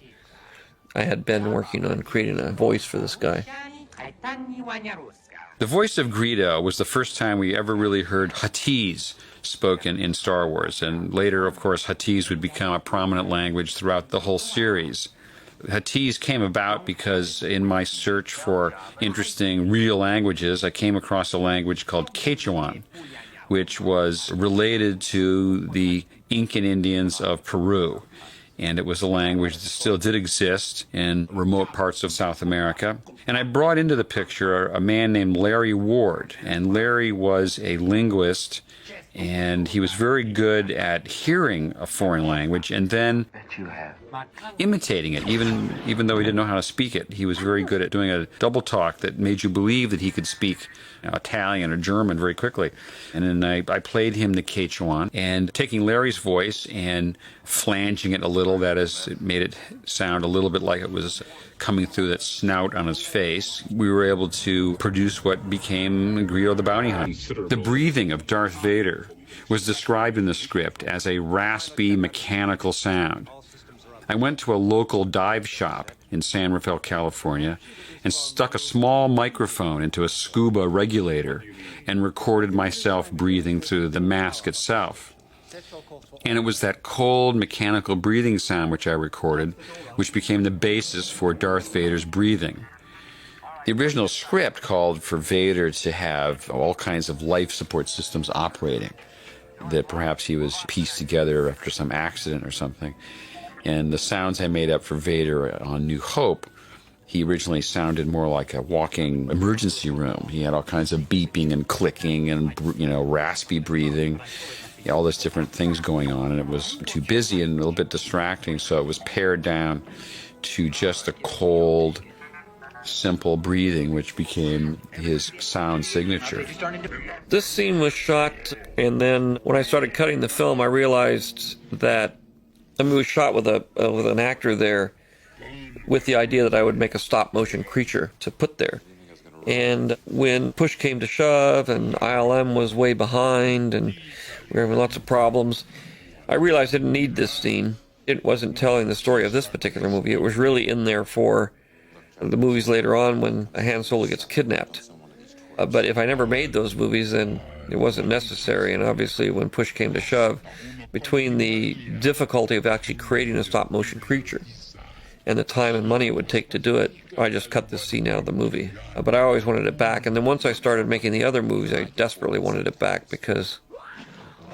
I had been working on creating a voice for this guy. The voice of Greedo was the first time we ever really heard Huttese spoken in Star Wars, and later, of course, Huttese would become a prominent language throughout the whole series. Huttese came about because in my search for interesting real languages, I came across a language called Quechuan, which was related to the Incan Indians of Peru. And it was a language that still did exist in remote parts of South America. And I brought into the picture a man named Larry Ward. And Larry was a linguist, and he was very good at hearing a foreign language and then imitating it, even though he didn't know how to speak it. He was very good at doing a double talk that made you believe that he could speak Italian or German very quickly. And then I played him the Quechuan, and taking Larry's voice and flanging it a little, that is, it made it sound a little bit like it was coming through that snout on his face, we were able to produce what became Greedo the Bounty Hunter. The breathing of Darth Vader was described in the script as a raspy, mechanical sound. I went to a local dive shop in San Rafael, California, and stuck a small microphone into a scuba regulator and recorded myself breathing through the mask itself. And it was that cold, mechanical breathing sound which I recorded, which became the basis for Darth Vader's breathing. The original script called for Vader to have all kinds of life support systems operating, that perhaps he was pieced together after some accident or something. And the sounds I made up for Vader on New Hope, he originally sounded more like a walking emergency room. He had all kinds of beeping and clicking and, raspy breathing, all those different things going on. And it was too busy and a little bit distracting, so it was pared down to just a cold, simple breathing, which became his sound signature. This scene was shot, and then when I started cutting the film, I realized that it was shot with an actor there with the idea that I would make a stop-motion creature to put there. And when push came to shove and ILM was way behind and we were having lots of problems, I realized I didn't need this scene. It wasn't telling the story of this particular movie. It was really in there for the movies later on when Han Solo gets kidnapped. But if I never made those movies, then it wasn't necessary. And obviously when push came to shove, between the difficulty of actually creating a stop-motion creature and the time and money it would take to do it, I just cut this scene out of the movie. But I always wanted it back. And then once I started making the other movies, I desperately wanted it back because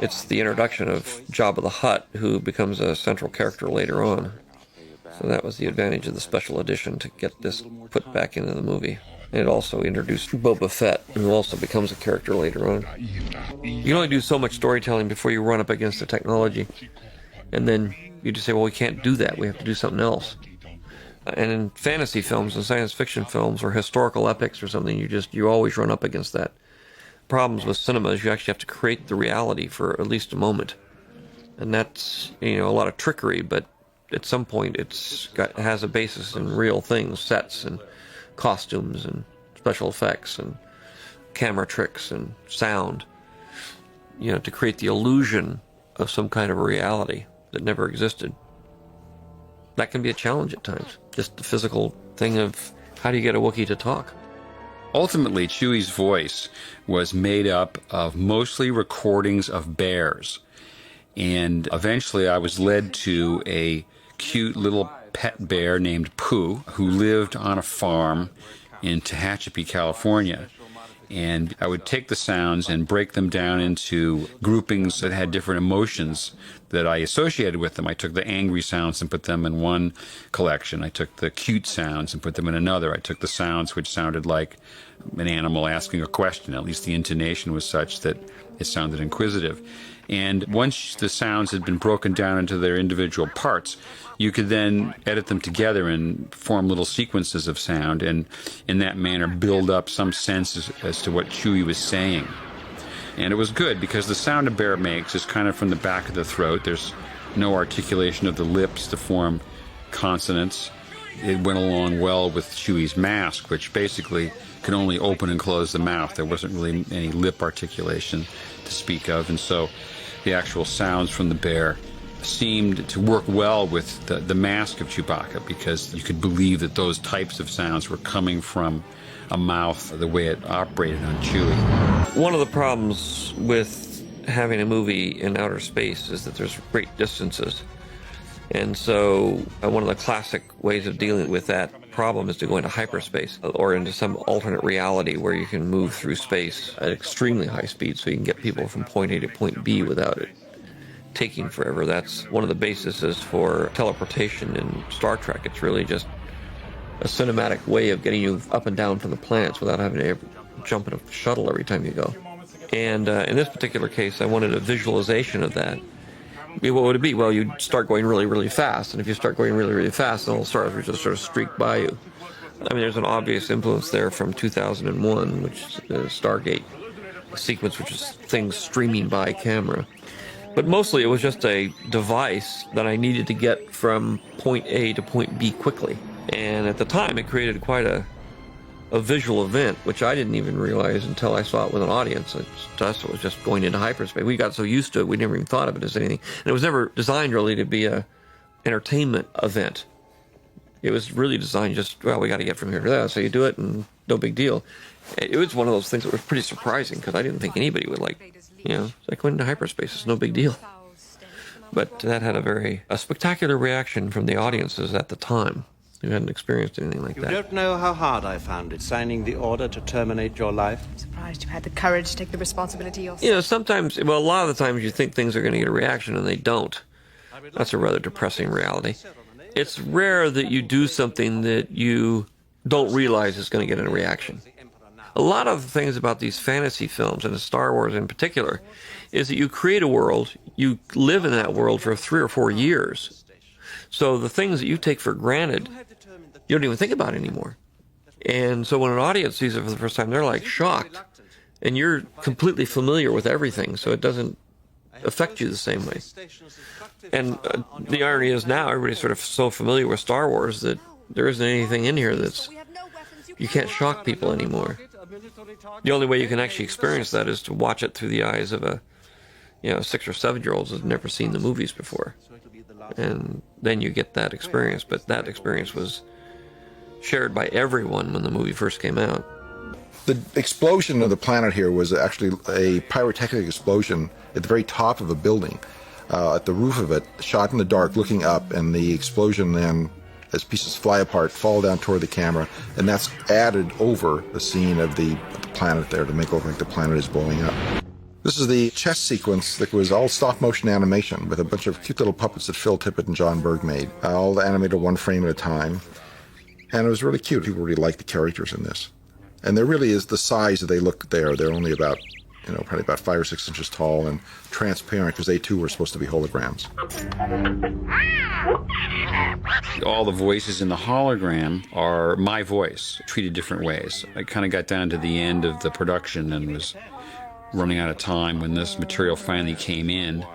it's the introduction of Jabba the Hutt, who becomes a central character later on. So that was the advantage of the special edition, to get this put back into the movie. And it also introduced Boba Fett, who also becomes a character later on. You can only do so much storytelling before you run up against the technology. And then you just say, well, we can't do that. We have to do something else. And in fantasy films and science fiction films or historical epics or something, you always run up against that. Problems with cinema is you actually have to create the reality for at least a moment. And that's, a lot of trickery, but at some point it has a basis in real things, sets and costumes and special effects and camera tricks and sound, to create the illusion of some kind of a reality that never existed. That can be a challenge at times. Just the physical thing of how do you get a Wookiee to talk? Ultimately, Chewie's voice was made up of mostly recordings of bears. And eventually I was led to a cute little pet bear named Pooh, who lived on a farm in Tehachapi, California. And I would take the sounds and break them down into groupings that had different emotions that I associated with them. I took the angry sounds and put them in one collection. I took the cute sounds and put them in another. I took the sounds which sounded like an animal asking a question. At least the intonation was such that it sounded inquisitive. And once the sounds had been broken down into their individual parts, you could then edit them together and form little sequences of sound, and in that manner build up some sense as to what Chewie was saying. And it was good because the sound a bear makes is kind of from the back of the throat. There's no articulation of the lips to form consonants. It went along well with Chewie's mask, which basically could only open and close the mouth. There wasn't really any lip articulation to speak of, and so the actual sounds from the bear seemed to work well with the mask of Chewbacca, because you could believe that those types of sounds were coming from a mouth the way it operated on Chewie. One of the problems with having a movie in outer space is that there's great distances. And so one of the classic ways of dealing with that problem is to go into hyperspace or into some alternate reality where you can move through space at extremely high speed so you can get people from point A to point B without it taking forever. That's one of the bases for teleportation in Star Trek. It's really just a cinematic way of getting you up and down from the planets without having to jump in a shuttle every time you go. And in this particular case, I wanted a visualization of that. What would it be? Well, you'd start going really, really fast, and if you start going really, really fast, then all the stars would just sort of streak by you. I mean, there's an obvious influence there from 2001, which is the Stargate sequence, which is things streaming by camera. But mostly it was just a device that I needed to get from point A to point B quickly. And at the time, it created quite a visual event, which I didn't even realize until I saw it with an audience. To us, it was just going into hyperspace. We got so used to it, we never even thought of it as anything. And it was never designed really to be a entertainment event. It was really designed just, well, we got to get from here to there. So you do it, and no big deal. It was one of those things that was pretty surprising, because I didn't think anybody would it's like going into hyperspace. It's no big deal. But that had a spectacular reaction from the audiences at the time who hadn't experienced anything like that. You don't know how hard I found it, signing the order to terminate your life. I'm surprised you had the courage to take the responsibility yourself. Sometimes, well, a lot of the times you think things are going to get a reaction and they don't. That's a rather depressing reality. It's rare that you do something that you don't realize is going to get a reaction. A lot of the things about these fantasy films, and Star Wars in particular, is that you create a world, you live in that world for 3 or 4 years. So the things that you take for granted, you don't even think about anymore. And so when an audience sees it for the first time, they're like shocked. And you're completely familiar with everything, so it doesn't affect you the same way. And the irony is now everybody's sort of so familiar with Star Wars that there isn't anything in here that's, you can't shock people anymore. The only way you can actually experience that is to watch it through the eyes of a 6 or 7-year-olds who've never seen the movies before. And then you get that experience, but that experience was shared by everyone when the movie first came out. The explosion of the planet here was actually a pyrotechnic explosion at the very top of a building, at the roof of it, shot in the dark, looking up, and the explosion then, as pieces fly apart, fall down toward the camera, and that's added over the scene of the planet there to make it look like the planet is blowing up. This is the chess sequence that was all stop-motion animation with a bunch of cute little puppets that Phil Tippett and John Berg made, all animated one frame at a time. And it was really cute. People really liked the characters in this. And there really is the size that they look there. They're only about, probably about 5 or 6 inches tall and transparent because they too were supposed to be holograms. All the voices in the hologram are my voice, treated different ways. I kind of got down to the end of the production and was running out of time when this material finally came in.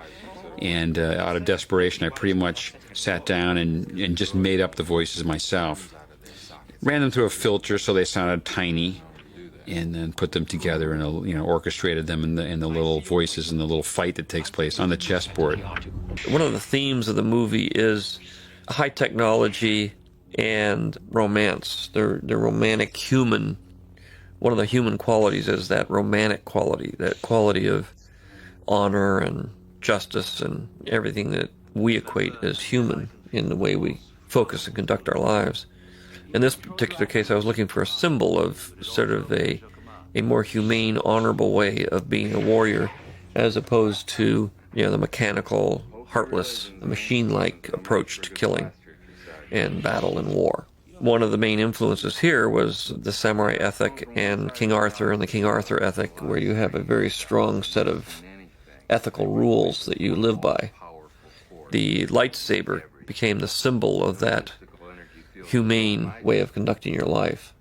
And out of desperation, I pretty much sat down and just made up the voices myself. Ran them through a filter so they sounded tiny, and then put them together and orchestrated them in the little voices and the little fight that takes place on the chessboard. One of the themes of the movie is high technology and romance. The romantic human. One of the human qualities is that romantic quality, that quality of honor and justice and everything that we equate as human in the way we focus and conduct our lives. In this particular case, I was looking for a symbol of sort of a more humane, honorable way of being a warrior, as opposed to the mechanical, heartless, machine-like approach to killing and battle and war. One of the main influences here was the samurai ethic and King Arthur and the King Arthur ethic, where you have a very strong set of ethical rules that you live by. The lightsaber became the symbol of that humane way of conducting your life,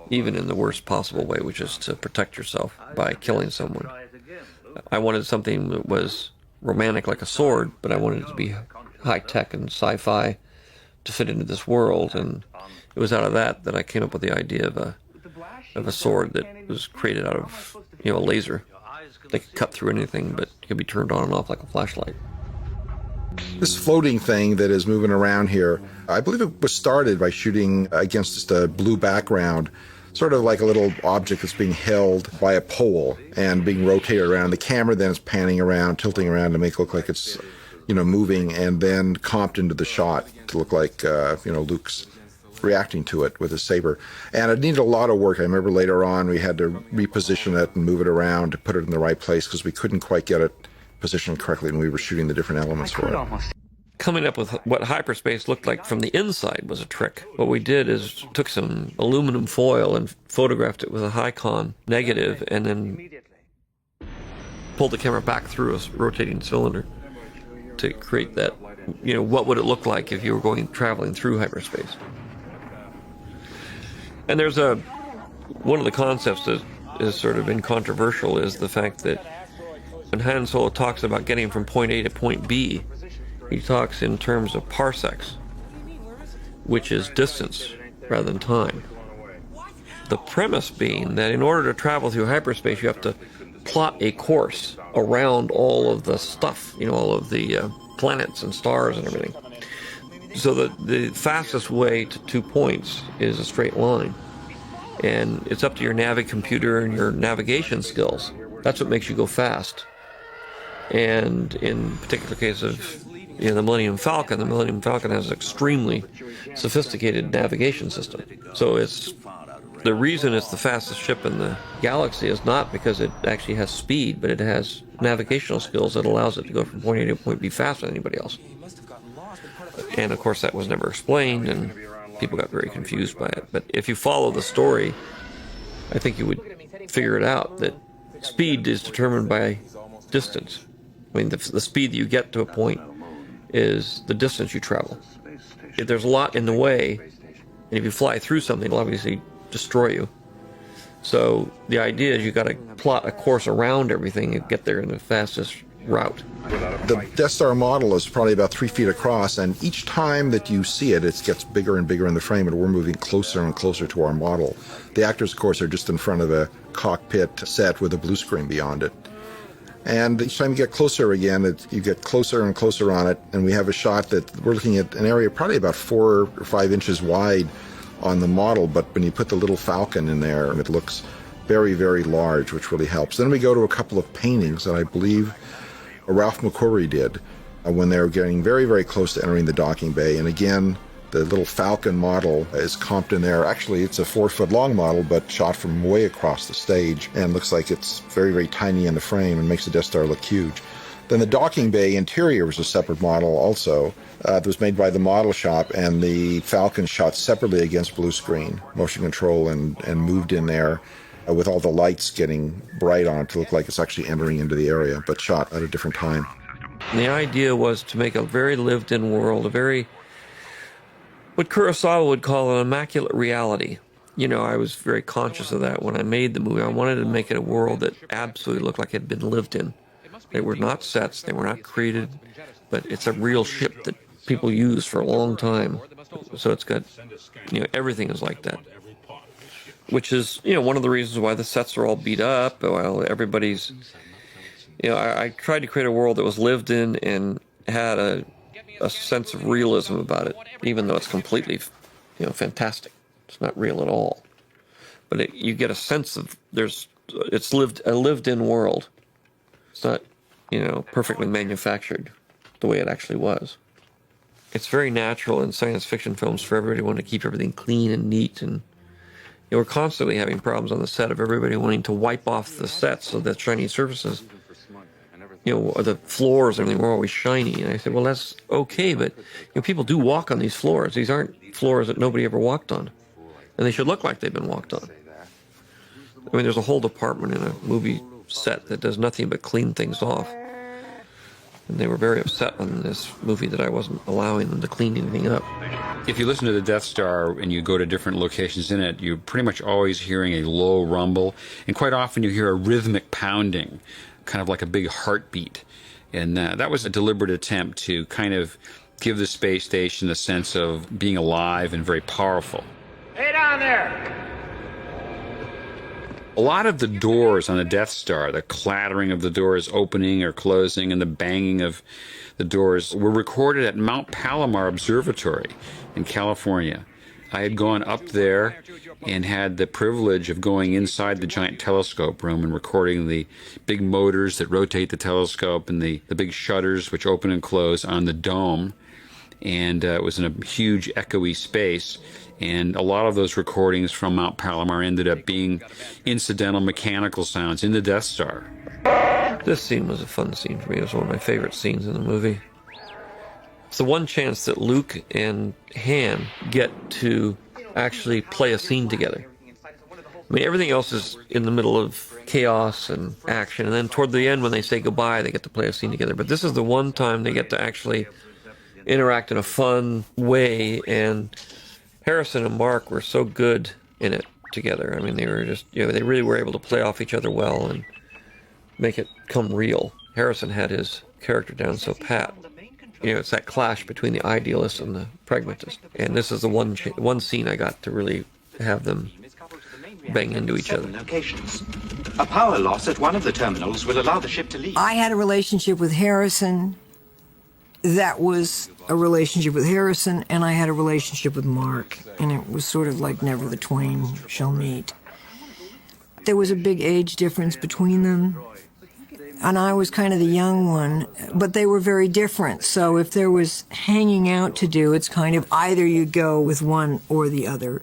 even in the worst possible way, which is to protect yourself by killing someone. I wanted something that was romantic like a sword, but I wanted it to be high-tech and sci-fi to fit into this world, and it was out of that I came up with the idea of a sword that was created out of a laser. They could cut through anything, but it could be turned on and off like a flashlight. This floating thing that is moving around here, I believe it was started by shooting against just a blue background, sort of like a little object that's being held by a pole and being rotated around. The camera then is panning around, tilting around to make it look like it's, moving, and then comped into the shot to look like, Luke's reacting to it with his saber. And it needed a lot of work. I remember later on we had to reposition it and move it around to put it in the right place because we couldn't quite get it positioned correctly when we were shooting the different elements for it. Coming up with what hyperspace looked like from the inside was a trick. What we did is took some aluminum foil and photographed it with a Hikon negative and then pulled the camera back through a rotating cylinder to create that, what would it look like if you were traveling through hyperspace. And there's one of the concepts that is sort of incontroversial is the fact that when Han Solo talks about getting from point A to point B, he talks in terms of parsecs, which is distance rather than time. The premise being that in order to travel through hyperspace, you have to plot a course around all of the stuff, all of the planets and stars and everything. So the fastest way to 2 points is a straight line. And it's up to your Navicomputer and your navigation skills. That's what makes you go fast. And in particular case of the Millennium Falcon has an extremely sophisticated navigation system. So the reason it's the fastest ship in the galaxy is not because it actually has speed, but it has navigational skills that allows it to go from point A to point B faster than anybody else. And of course that was never explained, and people got very confused by it. But if you follow the story, I think you would figure it out that speed is determined by distance. I mean, the speed that you get to a point is the distance you travel. If there's a lot in the way, and if you fly through something, it'll obviously destroy you. So the idea is you got to plot a course around everything and get there in the fastest route. The Death Star model is probably about 3 feet across, and each time that you see it, it gets bigger and bigger in the frame, and we're moving closer and closer to our model. The actors, of course, are just in front of a cockpit set with a blue screen beyond it. And each time you get closer again, you get closer and closer on it, and we have a shot that we're looking at an area probably about 4 or 5 inches wide on the model, but when you put the little Falcon in there, it looks very, very large, which really helps. Then we go to a couple of paintings that I believe Ralph McQuarrie did when they were getting very, very close to entering the docking bay. And again, the little Falcon model is comped in there. Actually, it's a 4-foot-long model, but shot from way across the stage, and looks like it's very, very tiny in the frame and makes the Death Star look huge. Then the docking bay interior was a separate model also. It was made by the model shop, and the Falcon shot separately against blue screen, motion control, and moved in there with all the lights getting bright on it to look like it's actually entering into the area, but shot at a different time. And the idea was to make a very lived-in world, a very, what Kurosawa would call an immaculate reality. You know, I was very conscious of that when I made the movie. I wanted to make it a world that absolutely looked like it had been lived in. They were not sets, they were not created, but it's a real ship that people use for a long time. So it's got, you know, everything is like that. Which is, you know, one of the reasons why the sets are all beat up, while everybody's, you know, I tried to create a world that was lived in and had a sense of realism about it, even though it's completely, you know, fantastic. It's not real at all. But you get a sense of it's a lived-in world. It's not, you know, perfectly manufactured the way it actually was. It's very natural in science fiction films for everybody to want to keep everything clean and neat, and you know, we're constantly having problems on the set of everybody wanting to wipe off the sets so that shiny surfaces, you know, the floors and everything were always shiny. And I said, well, that's okay, but you know, people do walk on these floors. These aren't floors that nobody ever walked on, and they should look like they've been walked on. I mean, there's a whole department in a movie set that does nothing but clean things off. And they were very upset on this movie that I wasn't allowing them to clean anything up. If you listen to the Death Star and you go to different locations in it, you're pretty much always hearing a low rumble, and quite often you hear a rhythmic pounding, kind of like a big heartbeat. And that was a deliberate attempt to kind of give the space station a sense of being alive and very powerful. Hey down there! A lot of the doors on the Death Star, the clattering of the doors opening or closing and the banging of the doors, were recorded at Mount Palomar Observatory in California. I had gone up there and had the privilege of going inside the giant telescope room and recording the big motors that rotate the telescope and the big shutters which open and close on the dome. And it was in a huge echoey space. And a lot of those recordings from Mount Palomar ended up being incidental mechanical sounds in the Death Star. This scene was a fun scene for me. It was one of my favorite scenes in the movie. It's the one chance that Luke and Han get to actually play a scene together. I mean, everything else is in the middle of chaos and action, and then toward the end when they say goodbye, they get to play a scene together. But this is the one time they get to actually interact in a fun way, and Harrison and Mark were so good in it together. I mean, they were just, you know, they really were able to play off each other well and make it come real. Harrison had his character down so pat. You know, it's that clash between the idealist and the pragmatist. And this is the one scene I got to really have them bang into each other. A power loss at one of the terminals will allow the ship to leave. I had a relationship with Harrison that was a relationship with Harrison, and I had a relationship with Mark, and it was sort of like never the twain shall meet. There was a big age difference between them, and I was kind of the young one, but they were very different. So if there was hanging out to do, it's kind of either you go with one or the other.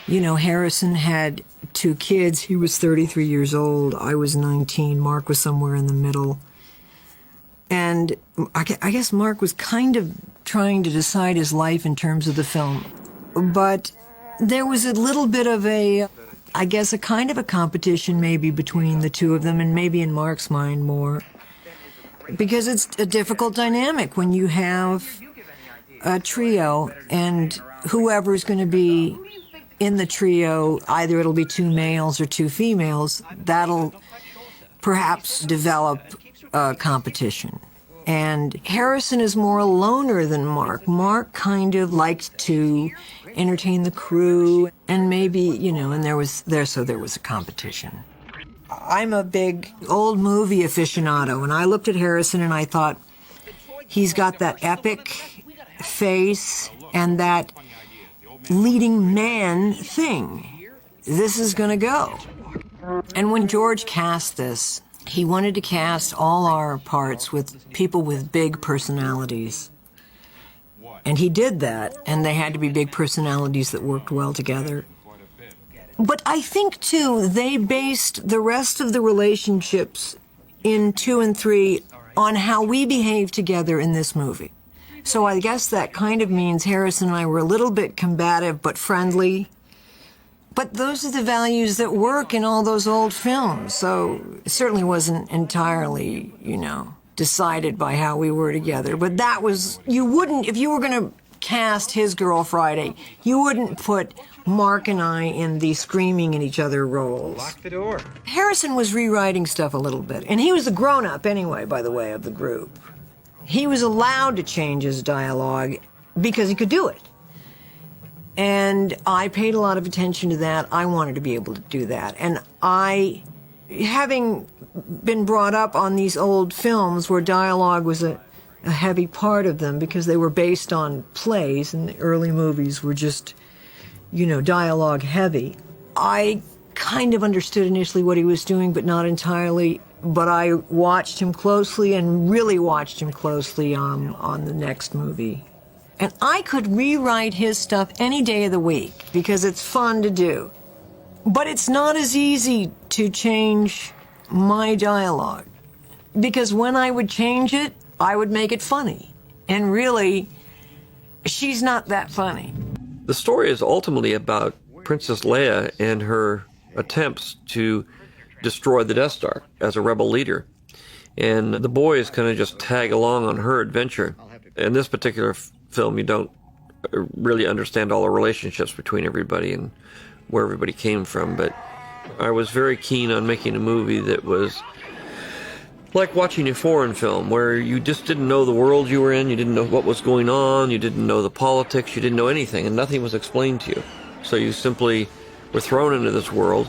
You know, Harrison had 2 kids. He was 33 years old. I was 19. Mark was somewhere in the middle. And I guess Mark was kind of trying to decide his life in terms of the film. But there was a little bit of a kind of a competition maybe between the two of them, and maybe in Mark's mind more. Because it's a difficult dynamic when you have a trio, and whoever's going to be in the trio, either it'll be 2 males or 2 females, that'll perhaps develop competition. And Harrison is more a loner than Mark. Mark kind of liked to entertain the crew, and maybe, you know, and there was a competition. I'm a big old movie aficionado, and I looked at Harrison and I thought, he's got that epic face and that leading man thing. This is gonna go. And when George cast this, he wanted to cast all our parts with people with big personalities. And he did that, and they had to be big personalities that worked well together. But I think, too, they based the rest of the relationships in 2 and 3 on how we behave together in this movie. So I guess that kind of means Harrison and I were a little bit combative but friendly. But those are the values that work in all those old films. So it certainly wasn't entirely, decided by how we were together. But that was, you wouldn't, if you were going to cast His Girl Friday, you wouldn't put Mark and I in the screaming at each other roles. Lock the door. Harrison was rewriting stuff a little bit. And he was the grown-up anyway, by the way, of the group. He was allowed to change his dialogue because he could do it. And I paid a lot of attention to that. I wanted to be able to do that. And having been brought up on these old films where dialogue was a heavy part of them because they were based on plays and the early movies were just, dialogue heavy, I kind of understood initially what he was doing, but not entirely. But I watched him closely and really watched him closely on the next movie. And I could rewrite his stuff any day of the week because it's fun to do. But it's not as easy to change my dialogue because when I would change it, I would make it funny. And really, she's not that funny. The story is ultimately about Princess Leia and her attempts to destroy the Death Star as a rebel leader. And the boys kind of just tag along on her adventure. In this particular film, you don't really understand all the relationships between everybody and where everybody came from, but I was very keen on making a movie that was like watching a foreign film where you just didn't know the world you were in, you didn't know what was going on, you didn't know the politics, you didn't know anything, and nothing was explained to you. So you simply were thrown into this world,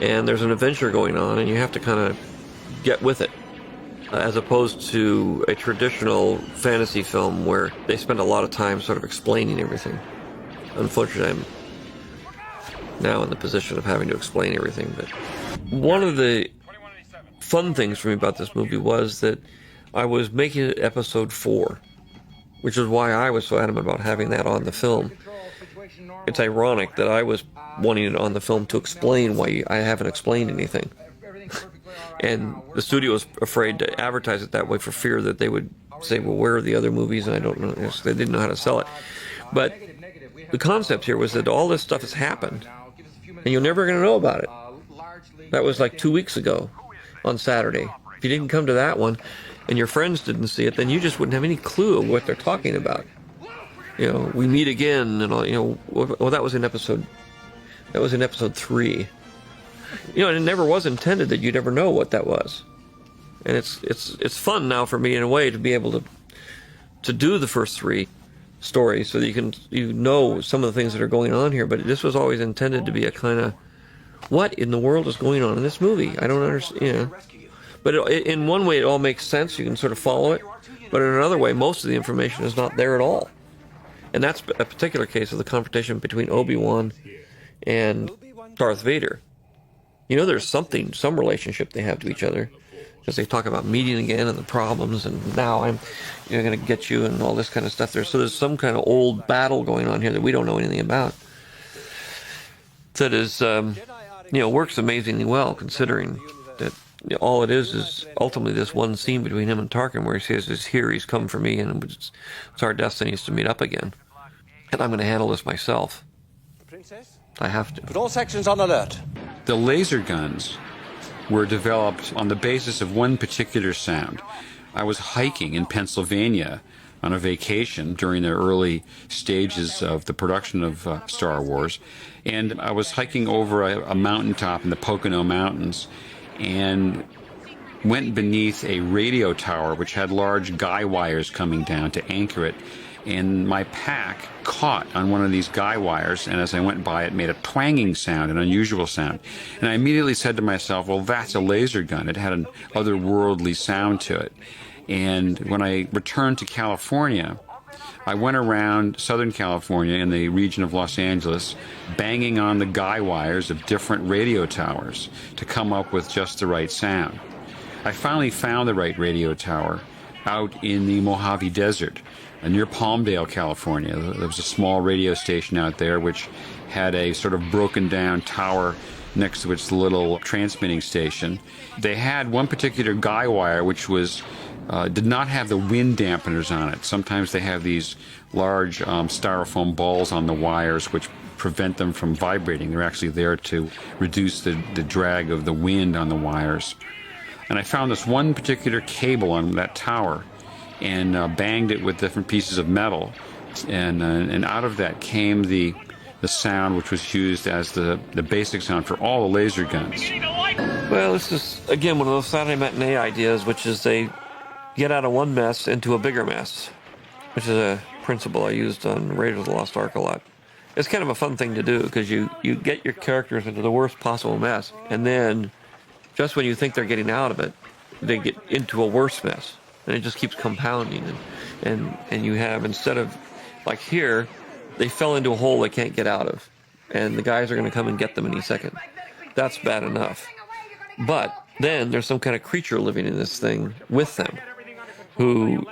and there's an adventure going on, and you have to kind of get with it. As opposed to a traditional fantasy film where they spend a lot of time sort of explaining everything. Unfortunately, I'm now in the position of having to explain everything. But one of the fun things for me about this movie was that I was making it episode 4, which is why I was so adamant about having that on the film. It's ironic that I was wanting it on the film to explain why I haven't explained anything. And the studio was afraid to advertise it that way for fear that they would say, well, where are the other movies? And I don't know. They didn't know how to sell it. But the concept here was that all this stuff has happened, and you're never going to know about it. That was like 2 weeks ago on Saturday. If you didn't come to that one and your friends didn't see it, then you just wouldn't have any clue of what they're talking about. We meet again, and all, well, that was in episode 3. And it never was intended that you'd ever know what that was. And it's fun now for me in a way to be able to do the first 3 stories so that you know some of the things that are going on here. But this was always intended to be a kind of, what in the world is going on in this movie? I don't understand. But in one way, it all makes sense. You can sort of follow it. But in another way, most of the information is not there at all. And that's a particular case of the confrontation between Obi-Wan and Darth Vader. There's some relationship they have to each other, because they talk about meeting again and the problems, and now I'm going to get you and all this kind of stuff there. So there's some kind of old battle going on here that we don't know anything about. That is, works amazingly well, considering that all it is ultimately this one scene between him and Tarkin where he says, "He's here, he's come for me, and it's our destinies to meet up again. And I'm going to handle this myself. I have to." Put all sections on alert. The laser guns were developed on the basis of one particular sound. I was hiking in Pennsylvania on a vacation during the early stages of the production of Star Wars, and I was hiking over a mountaintop in the Pocono Mountains and went beneath a radio tower which had large guy wires coming down to anchor it. And my pack caught on one of these guy wires, and as I went by, it made a twanging sound, an unusual sound. And I immediately said to myself, well, that's a laser gun. It had an otherworldly sound to it. And when I returned to California, I went around Southern California in the region of Los Angeles, banging on the guy wires of different radio towers to come up with just the right sound. I finally found the right radio tower out in the Mojave Desert, near Palmdale, California. There was a small radio station out there which had a sort of broken down tower next to its little transmitting station. They had one particular guy wire which was did not have the wind dampeners on it. Sometimes they have these large styrofoam balls on the wires which prevent them from vibrating. They're actually there to reduce the drag of the wind on the wires. And I found this one particular cable on that tower and banged it with different pieces of metal. And out of that came the sound which was used as the basic sound for all the laser guns. Well, this is, again, one of those Saturday matinee ideas, which is they get out of one mess into a bigger mess, which is a principle I used on Raiders of the Lost Ark a lot. It's kind of a fun thing to do because you get your characters into the worst possible mess, and then just when you think they're getting out of it, they get into a worse mess, and it just keeps compounding. And you have, instead of, like here, they fell into a hole they can't get out of, and the guys are going to come and get them any second. That's bad enough. But then there's some kind of creature living in this thing with them who,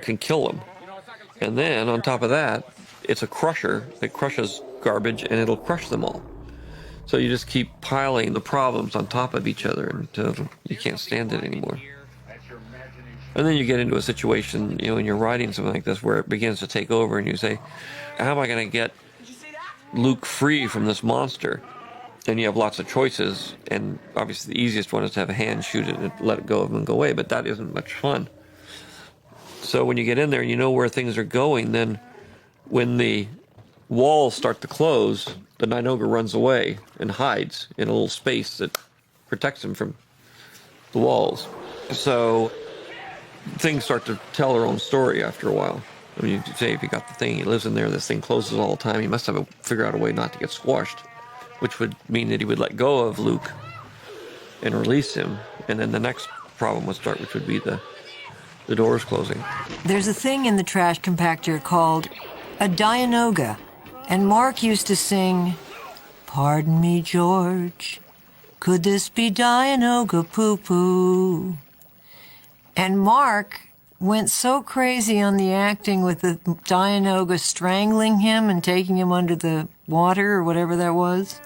can kill them. And then on top of that, it's a crusher that crushes garbage, and it'll crush them all. So you just keep piling the problems on top of each other until you can't stand it anymore. And then you get into a situation, when you're writing something like this, where it begins to take over, and you say, how am I going to get Luke free from this monster? And you have lots of choices, and obviously the easiest one is to have a hand shoot it and let it go of him and go away, but that isn't much fun. So when you get in there and you know where things are going, then when the walls start to close, the Night Ogre runs away and hides in a little space that protects him from the walls. So things start to tell their own story after a while. I mean, you say if you got the thing, he lives in there, this thing closes all the time, he must have figure out a way not to get squashed, which would mean that he would let go of Luke and release him, and then the next problem would start, which would be the doors closing. There's a thing in the trash compactor called a Dianoga, and Mark used to sing, "Pardon me, George, could this be Dianoga poo-poo?" And Mark went so crazy on the acting with the Dianoga strangling him and taking him under the water or whatever that was,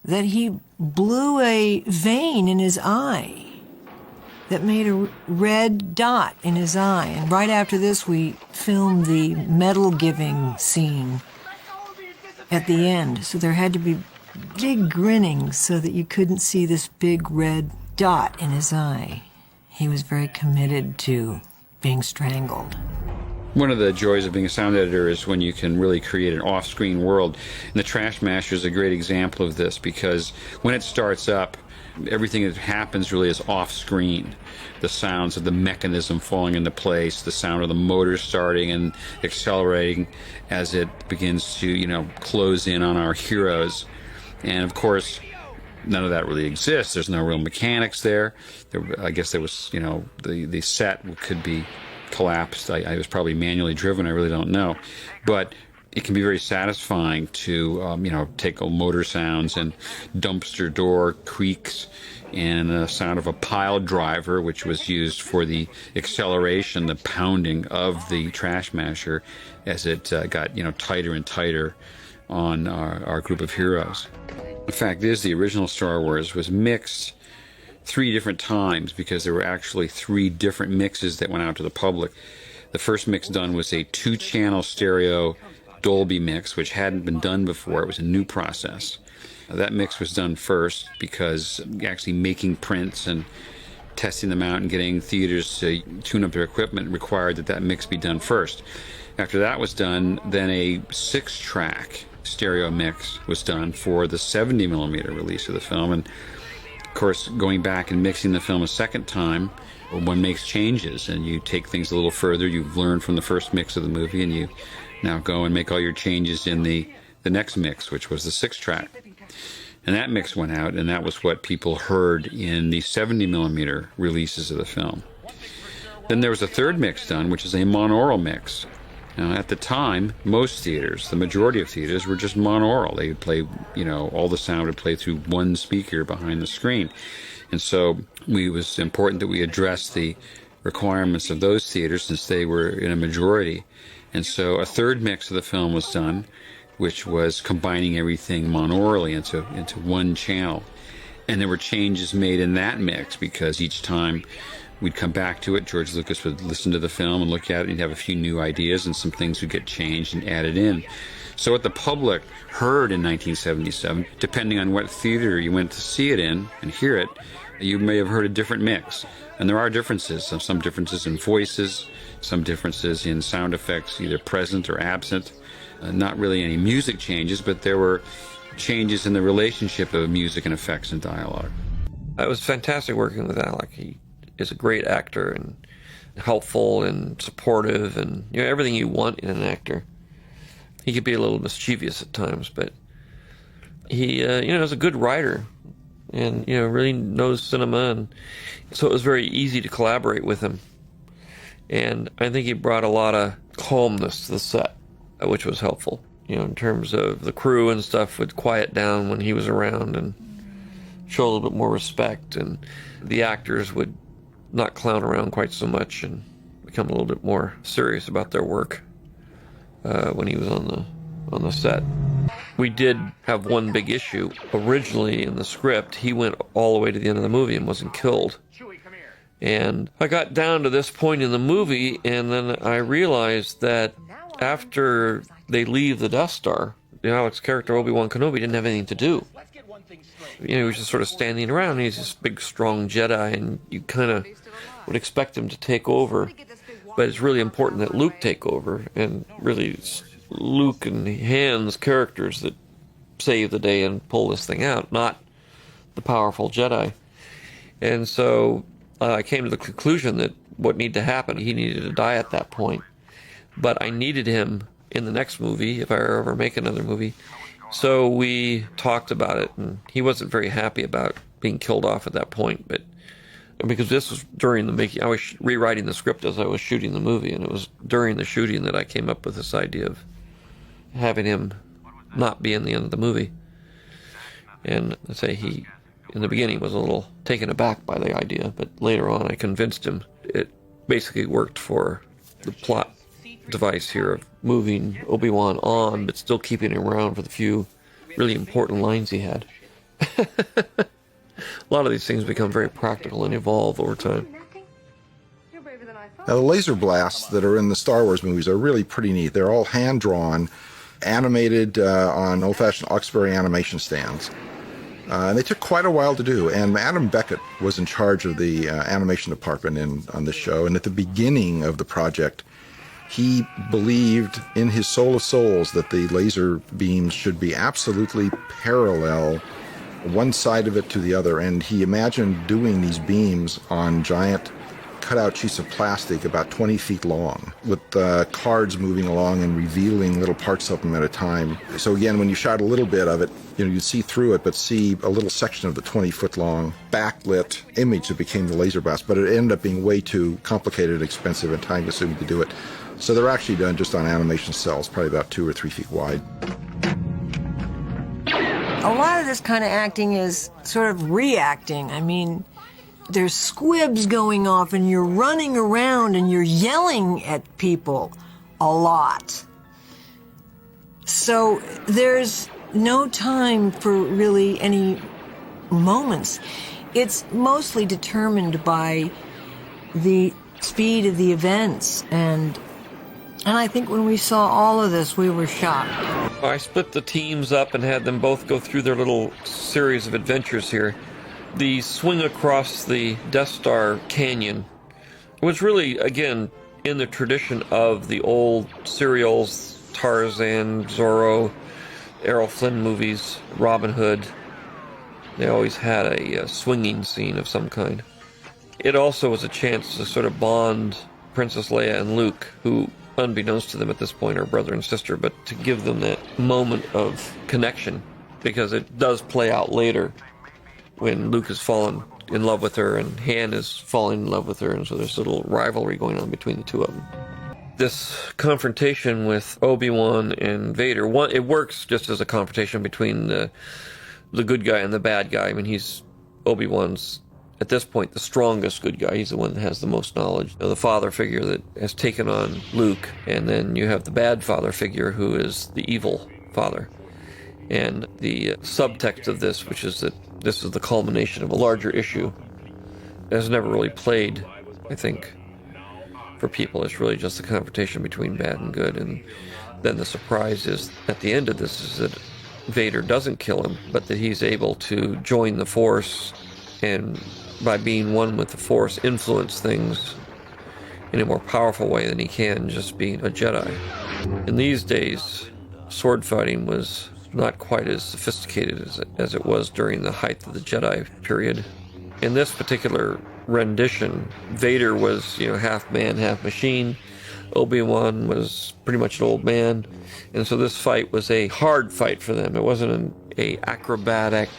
that he blew a vein in his eye that made a red dot in his eye. And right after this, we filmed the medal giving scene at the end. So there had to be big grinning so that you couldn't see this big red dot in his eye. He was very committed to being strangled. One of the joys of being a sound editor is when you can really create an off-screen world. And the Trashmaster is a great example of this, because when it starts up, everything that happens really is off-screen. The sounds of the mechanism falling into place, the sound of the motor starting and accelerating as it begins to, close in on our heroes. And of course, none of that really exists. There's no real mechanics there. I guess there was, the set could be collapsed. I was probably manually driven. I really don't know. But it can be very satisfying to, take motor sounds and dumpster door creaks and the sound of a pile driver, which was used for the acceleration, the pounding of the Trashmasher as it got, tighter and tighter on our group of heroes. The fact is, the original Star Wars was mixed 3 different times because there were actually 3 different mixes that went out to the public. The first mix done was a 2-channel stereo Dolby mix, which hadn't been done before. It was a new process. That mix was done first because actually making prints and testing them out and getting theaters to tune up their equipment required that mix be done first. After that was done, then a 6-track stereo mix was done for the 70mm release of the film. And of course, going back and mixing the film a second time, one makes changes and you take things a little further. You've learned from the first mix of the movie, and you now go and make all your changes in the next mix, which was the 6-track. And that mix went out, and that was what people heard in the 70mm releases of the film. Then there was a third mix done, which is a monaural mix. Now, at the time, most theaters, the majority of theaters, were just monaural. They would play, all the sound would play through one speaker behind the screen. And so it was important that we address the requirements of those theaters since they were in a majority. And so a third mix of the film was done, which was combining everything monaurally into one channel. And there were changes made in that mix because each time we'd come back to it, George Lucas would listen to the film and look at it and have a few new ideas, and some things would get changed and added in. So what the public heard in 1977, depending on what theater you went to see it in and hear it, you may have heard a different mix. And there are differences, some differences in voices, some differences in sound effects, either present or absent. Not really any music changes, but there were changes in the relationship of music and effects and dialogue. It was fantastic working with Alec. He is a great actor and helpful and supportive and everything you want in an actor. He could be a little mischievous at times, but he is a good writer and really knows cinema, and so it was very easy to collaborate with him. And I think he brought a lot of calmness to the set, which was helpful. In terms of the crew and stuff would quiet down when he was around and show a little bit more respect, and the actors would not clown around quite so much and become a little bit more serious about their work when he was on the set. We did have one big issue. Originally in the script, he went all the way to the end of the movie and wasn't killed. And I got down to this point in the movie, and then I realized that after they leave the Death Star, Alec's character, Obi-Wan Kenobi, didn't have anything to do. He was just sort of standing around. He's this big, strong Jedi, and you kind of would expect him to take over. But it's really important that Luke take over, and really it's Luke and Han's characters that save the day and pull this thing out, not the powerful Jedi. And so I came to the conclusion that what needed to happen, he needed to die at that point. But I needed him in the next movie, if I ever make another movie. So we talked about it, and he wasn't very happy about being killed off at that point. But because this was during the making, I was rewriting the script as I was shooting the movie, and it was during the shooting that I came up with this idea of having him not be in the end of the movie. And let's say he, in the beginning, was a little taken aback by the idea, but later on I convinced him. It basically worked for the plot device here of moving Obi-Wan on, but still keeping him around for the few really important lines he had. A lot of these things become very practical and evolve over time. Now, the laser blasts that are in the Star Wars movies are really pretty neat. They're all hand-drawn, animated on old-fashioned Oxbury animation stands. And they took quite a while to do. And Adam Beckett was in charge of the animation department on this show. And at the beginning of the project, he believed in his soul of souls that the laser beams should be absolutely parallel, one side of it to the other. And he imagined doing these beams on giant cutout sheets of plastic about 20 feet long, with cards moving along and revealing little parts of them at a time. So again, when you shot a little bit of it, you'd see through it, but see a little section of the 20-foot-long backlit image that became the laser blast. But it ended up being way too complicated, expensive, and time-consuming to do it. So they're actually done just on animation cells, probably about 2 or 3 feet wide. A lot of this kind of acting is sort of reacting. I mean, there's squibs going off and you're running around and you're yelling at people a lot. So there's no time for really any moments. It's mostly determined by the speed of the events, and I think when we saw all of this, we were shocked. I split the teams up and had them both go through their little series of adventures here. The swing across the Death Star Canyon was really, again, in the tradition of the old serials, Tarzan, Zorro, Errol Flynn movies, Robin Hood. They always had a swinging scene of some kind. It also was a chance to sort of bond Princess Leia and Luke, who, unbeknownst to them at this point, are brother and sister, but to give them that moment of connection, because it does play out later when Luke has fallen in love with her and Han is falling in love with her, and so there's a little rivalry going on between the two of them. This confrontation with Obi-Wan and Vader, it works just as a confrontation between the good guy and the bad guy. I mean, Obi-Wan's, at this point, the strongest good guy. He's the one that has the most knowledge. The father figure that has taken on Luke, and then you have the bad father figure who is the evil father. And the subtext of this, which is that this is the culmination of a larger issue, has never really played, I think, for people. It's really just the confrontation between bad and good. And then the surprise is, at the end of this, is that Vader doesn't kill him, but that he's able to join the Force and, by being one with the Force, influence things in a more powerful way than he can just being a Jedi. In these days, sword fighting was not quite as sophisticated as it was during the height of the Jedi period. In this particular rendition, Vader was, half man, half machine. Obi-Wan was pretty much an old man. And so this fight was a hard fight for them. It wasn't a acrobatic,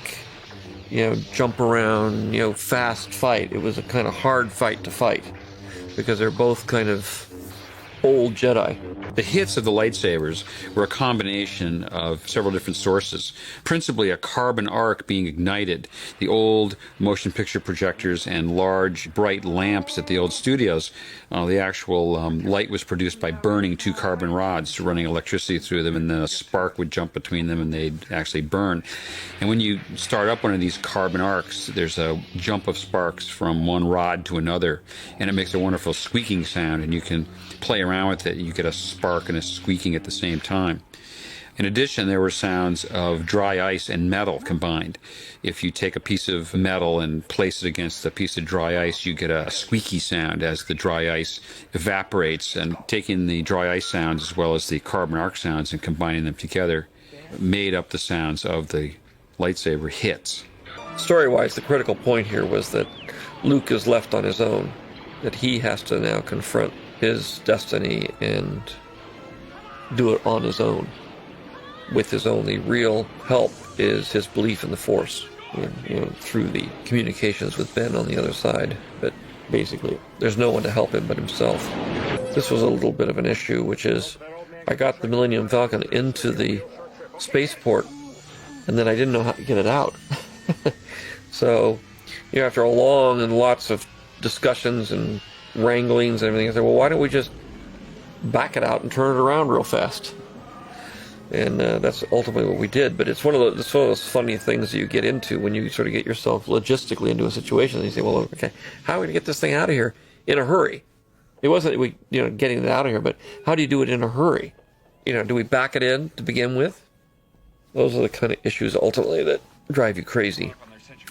jump around, fast fight. It was a kind of hard fight to fight because they're both kind of old Jedi. The hits of the lightsabers were a combination of several different sources, principally a carbon arc being ignited. The old motion picture projectors and large bright lamps at the old studios, the actual light was produced by burning two carbon rods, running electricity through them, and then a spark would jump between them and they'd actually burn. And when you start up one of these carbon arcs, there's a jump of sparks from one rod to another, and it makes a wonderful squeaking sound, and you can play around with it. You get a spark and a squeaking at the same time. In addition, there were sounds of dry ice and metal combined. If you take a piece of metal and place it against a piece of dry ice, you get a squeaky sound as the dry ice evaporates. And taking the dry ice sounds as well as the carbon arc sounds and combining them together made up the sounds of the lightsaber hits. Story-wise, the critical point here was that Luke is left on his own, that he has to now confront his destiny and do it on his own. With his only real help is his belief in the Force, through the communications with Ben on the other side. But basically, there's no one to help him but himself. This was a little bit of an issue, which is I got the Millennium Falcon into the spaceport, and then I didn't know how to get it out. So, after a long and lots of discussions and wranglings and everything, I said, well, why don't we just back it out and turn it around real fast? And that's ultimately what we did. But it's one of those funny things that you get into when you sort of get yourself logistically into a situation and you say, well, okay, how are we going to get this thing out of here in a hurry? It wasn't getting it out of here, but how do you do it in a hurry? Do we back it in to begin with? Those are the kind of issues ultimately that drive you crazy.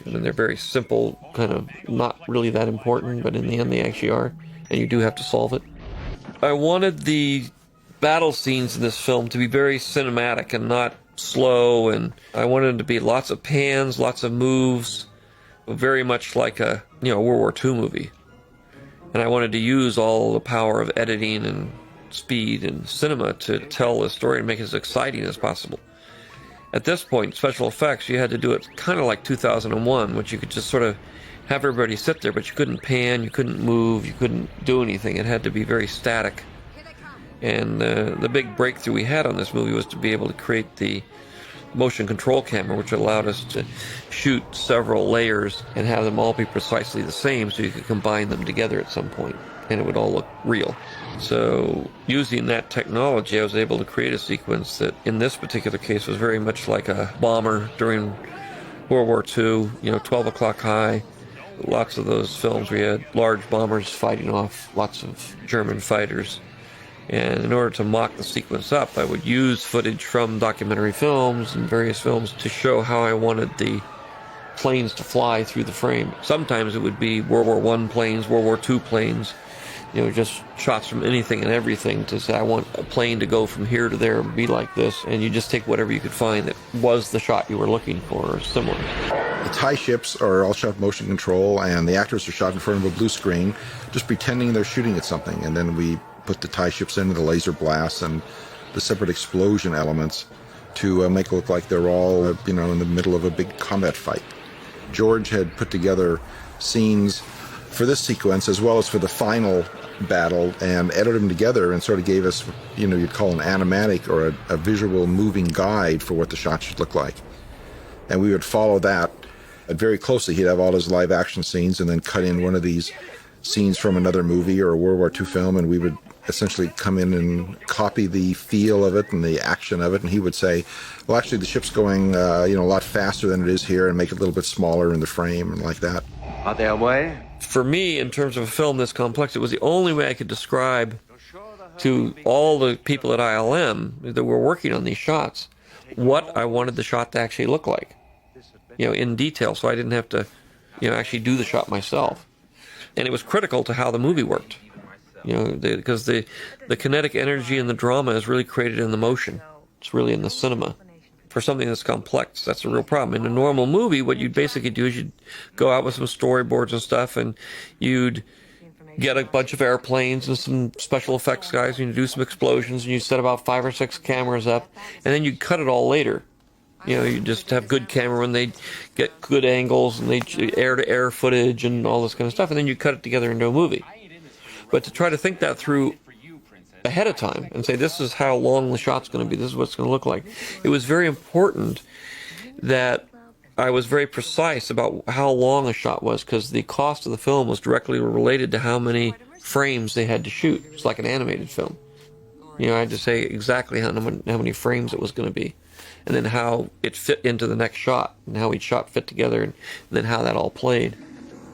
I mean, they're very simple, kind of not really that important, but in the end they actually are, and you do have to solve it. I wanted the battle scenes in this film to be very cinematic and not slow, and I wanted them to be lots of pans, lots of moves, very much like a World War II movie. And I wanted to use all the power of editing and speed and cinema to tell the story and make it as exciting as possible. At this point, special effects, you had to do it kind of like 2001, which you could just sort of have everybody sit there, but you couldn't pan, you couldn't move, you couldn't do anything. It had to be very static. And the big breakthrough we had on this movie was to be able to create the motion control camera, which allowed us to shoot several layers and have them all be precisely the same so you could combine them together at some point, and it would all look real. So using that technology, I was able to create a sequence that in this particular case was very much like a bomber during World War II, 12 o'clock high. Lots of those films we had large bombers fighting off lots of German fighters. And in order to mock the sequence up, I would use footage from documentary films and various films to show how I wanted the planes to fly through the frame. Sometimes it would be World War I planes, World War II planes, just shots from anything and everything to say, I want a plane to go from here to there and be like this, and you just take whatever you could find that was the shot you were looking for or similar. The TIE ships are all shot motion control, and the actors are shot in front of a blue screen, just pretending they're shooting at something, and then we put the TIE ships into the laser blasts and the separate explosion elements to make it look like they're all, in the middle of a big combat fight. George had put together scenes for this sequence as well as for the final battle and edited them together and sort of gave us, you'd call an animatic or a visual moving guide for what the shot should look like. And we would follow that very closely. He'd have all his live action scenes and then cut in one of these scenes from another movie or a World War II film, and we would essentially come in and copy the feel of it and the action of it, and he would say, well, actually the ship's going a lot faster than it is here, and make it a little bit smaller in the frame and like that. Are they away? For me, in terms of a film this complex, it was the only way I could describe to all the people at ILM that were working on these shots what I wanted the shot to actually look like, in detail, so I didn't have to, actually do the shot myself. And it was critical to how the movie worked, because the kinetic energy and the drama is really created in the motion. It's really in the cinema. For something that's complex, that's a real problem. In a normal movie, what you'd basically do is you'd go out with some storyboards and stuff, and you'd get a bunch of airplanes and some special effects guys, and you do some explosions, and you set about 5 or 6 cameras up, and then you cut it all later. You just have good camera when they get good angles, and they air-to-air footage and all this kind of stuff, and then you cut it together into a movie. But to try to think that through ahead of time and say, this is how long the shot's going to be, this is what it's going to look like, it was very important that I was very precise about how long a shot was, because the cost of the film was directly related to how many frames they had to shoot. It's like an animated film. I had to say exactly how many frames it was going to be, and then how it fit into the next shot, and how each shot fit together, and then how that all played.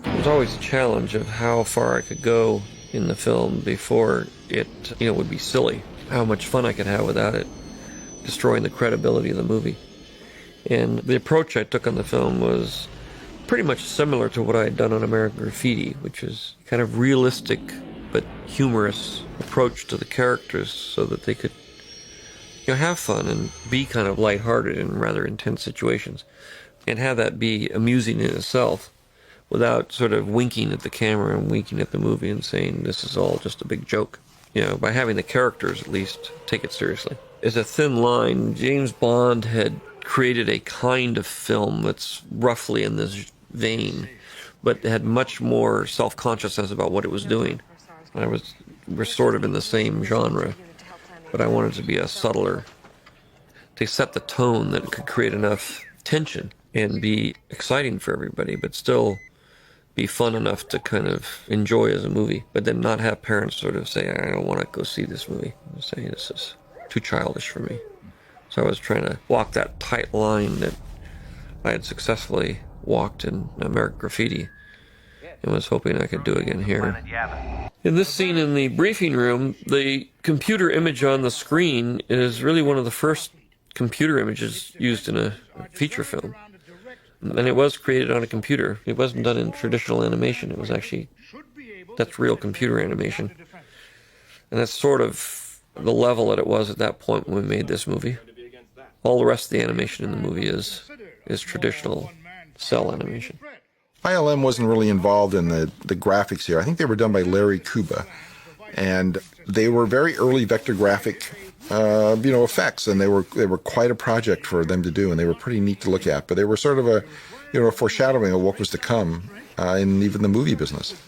It was always a challenge of how far I could go in the film before it, would be silly. How much fun I could have without it destroying the credibility of the movie. And the approach I took on the film was pretty much similar to what I had done on American Graffiti, which is kind of realistic but humorous approach to the characters so that they could have fun and be kind of lighthearted in rather intense situations, and have that be amusing in itself without sort of winking at the camera and winking at the movie and saying this is all just a big joke. By having the characters at least take it seriously. It's a thin line. James Bond had created a kind of film that's roughly in this vein, but had much more self-consciousness about what it was doing. We're sort of in the same genre, but I wanted to be a subtler, to set the tone that could create enough tension and be exciting for everybody, but still be fun enough to kind of enjoy as a movie, but then not have parents sort of say, I don't want to go see this movie. Say, this is too childish for me. So I was trying to walk that tight line that I had successfully walked in American Graffiti, and was hoping I could do again here. In this scene in the briefing room, the computer image on the screen is really one of the first computer images used in a feature film. And it was created on a computer. It wasn't done in traditional animation. It was actually, that's real computer animation. And that's sort of the level that it was at that point when we made this movie. All the rest of the animation in the movie is traditional cell animation. ILM wasn't really involved in the graphics here. I think they were done by Larry Kuba, and they were very early vector graphic, effects, and they were quite a project for them to do, and they were pretty neat to look at. But they were sort of a foreshadowing of what was to come in even the movie business.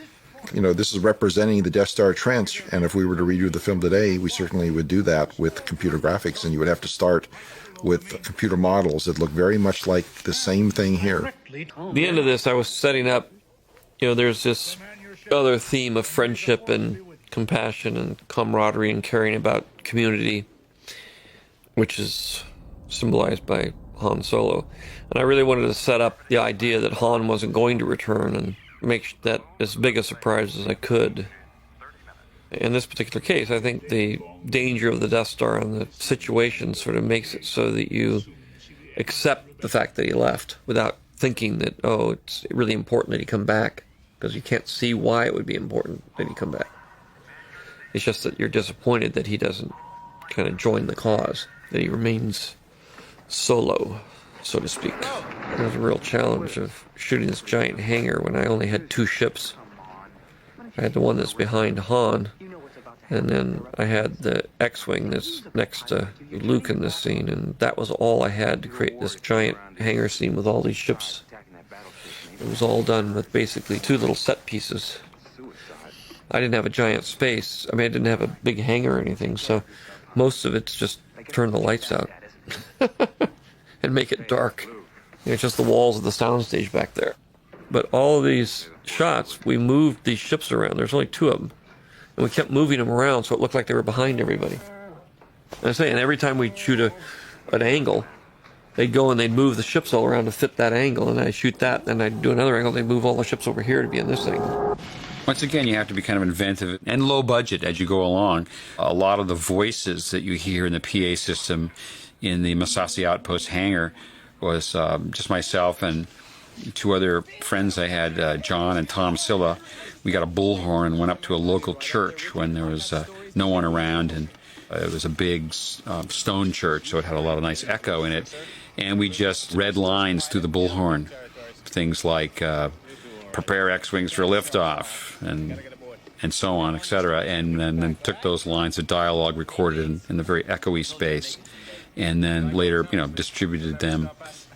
This is representing the Death Star Trench, and if we were to redo the film today, we certainly would do that with computer graphics, and you would have to start with computer models that look very much like the same thing here. At the end of this, I was setting up, there's this other theme of friendship and compassion and camaraderie and caring about community, which is symbolized by Han Solo. And I really wanted to set up the idea that Han wasn't going to return and make that as big a surprise as I could. In this particular case, I think the danger of the Death Star and the situation sort of makes it so that you accept the fact that he left without thinking that, it's really important that he come back, because you can't see why it would be important that he come back. It's just that you're disappointed that he doesn't kind of join the cause, that he remains solo, so to speak. It was a real challenge of shooting this giant hangar when I only had 2 ships. I had the one that's behind Han, and then I had the X-Wing that's next to Luke in this scene, and that was all I had to create this giant hangar scene with all these ships. It was all done with basically 2 little set pieces. I didn't have a giant space. I didn't have a big hangar or anything, so most of it's just turn the lights out and make it dark. It's just the walls of the soundstage back there. But all of these shots, we moved these ships around. There's only 2 of them. And we kept moving them around so it looked like they were behind everybody. And every time we'd shoot an angle, they'd go and they'd move the ships all around to fit that angle, and I'd shoot that, and I'd do another angle, they'd move all the ships over here to be in this angle. Once again, you have to be kind of inventive and low budget as you go along. A lot of the voices that you hear in the PA system in the Masasi Outpost hangar was just myself and 2 other friends I had, John and Tom Silla. We got a bullhorn and went up to a local church when there was no one around, and it was a big stone church, so it had a lot of nice echo in it. And we just read lines through the bullhorn, things like prepare X-Wings for liftoff, and so on, etc. And then took those lines of dialogue recorded in the very echoey space, and then later, distributed them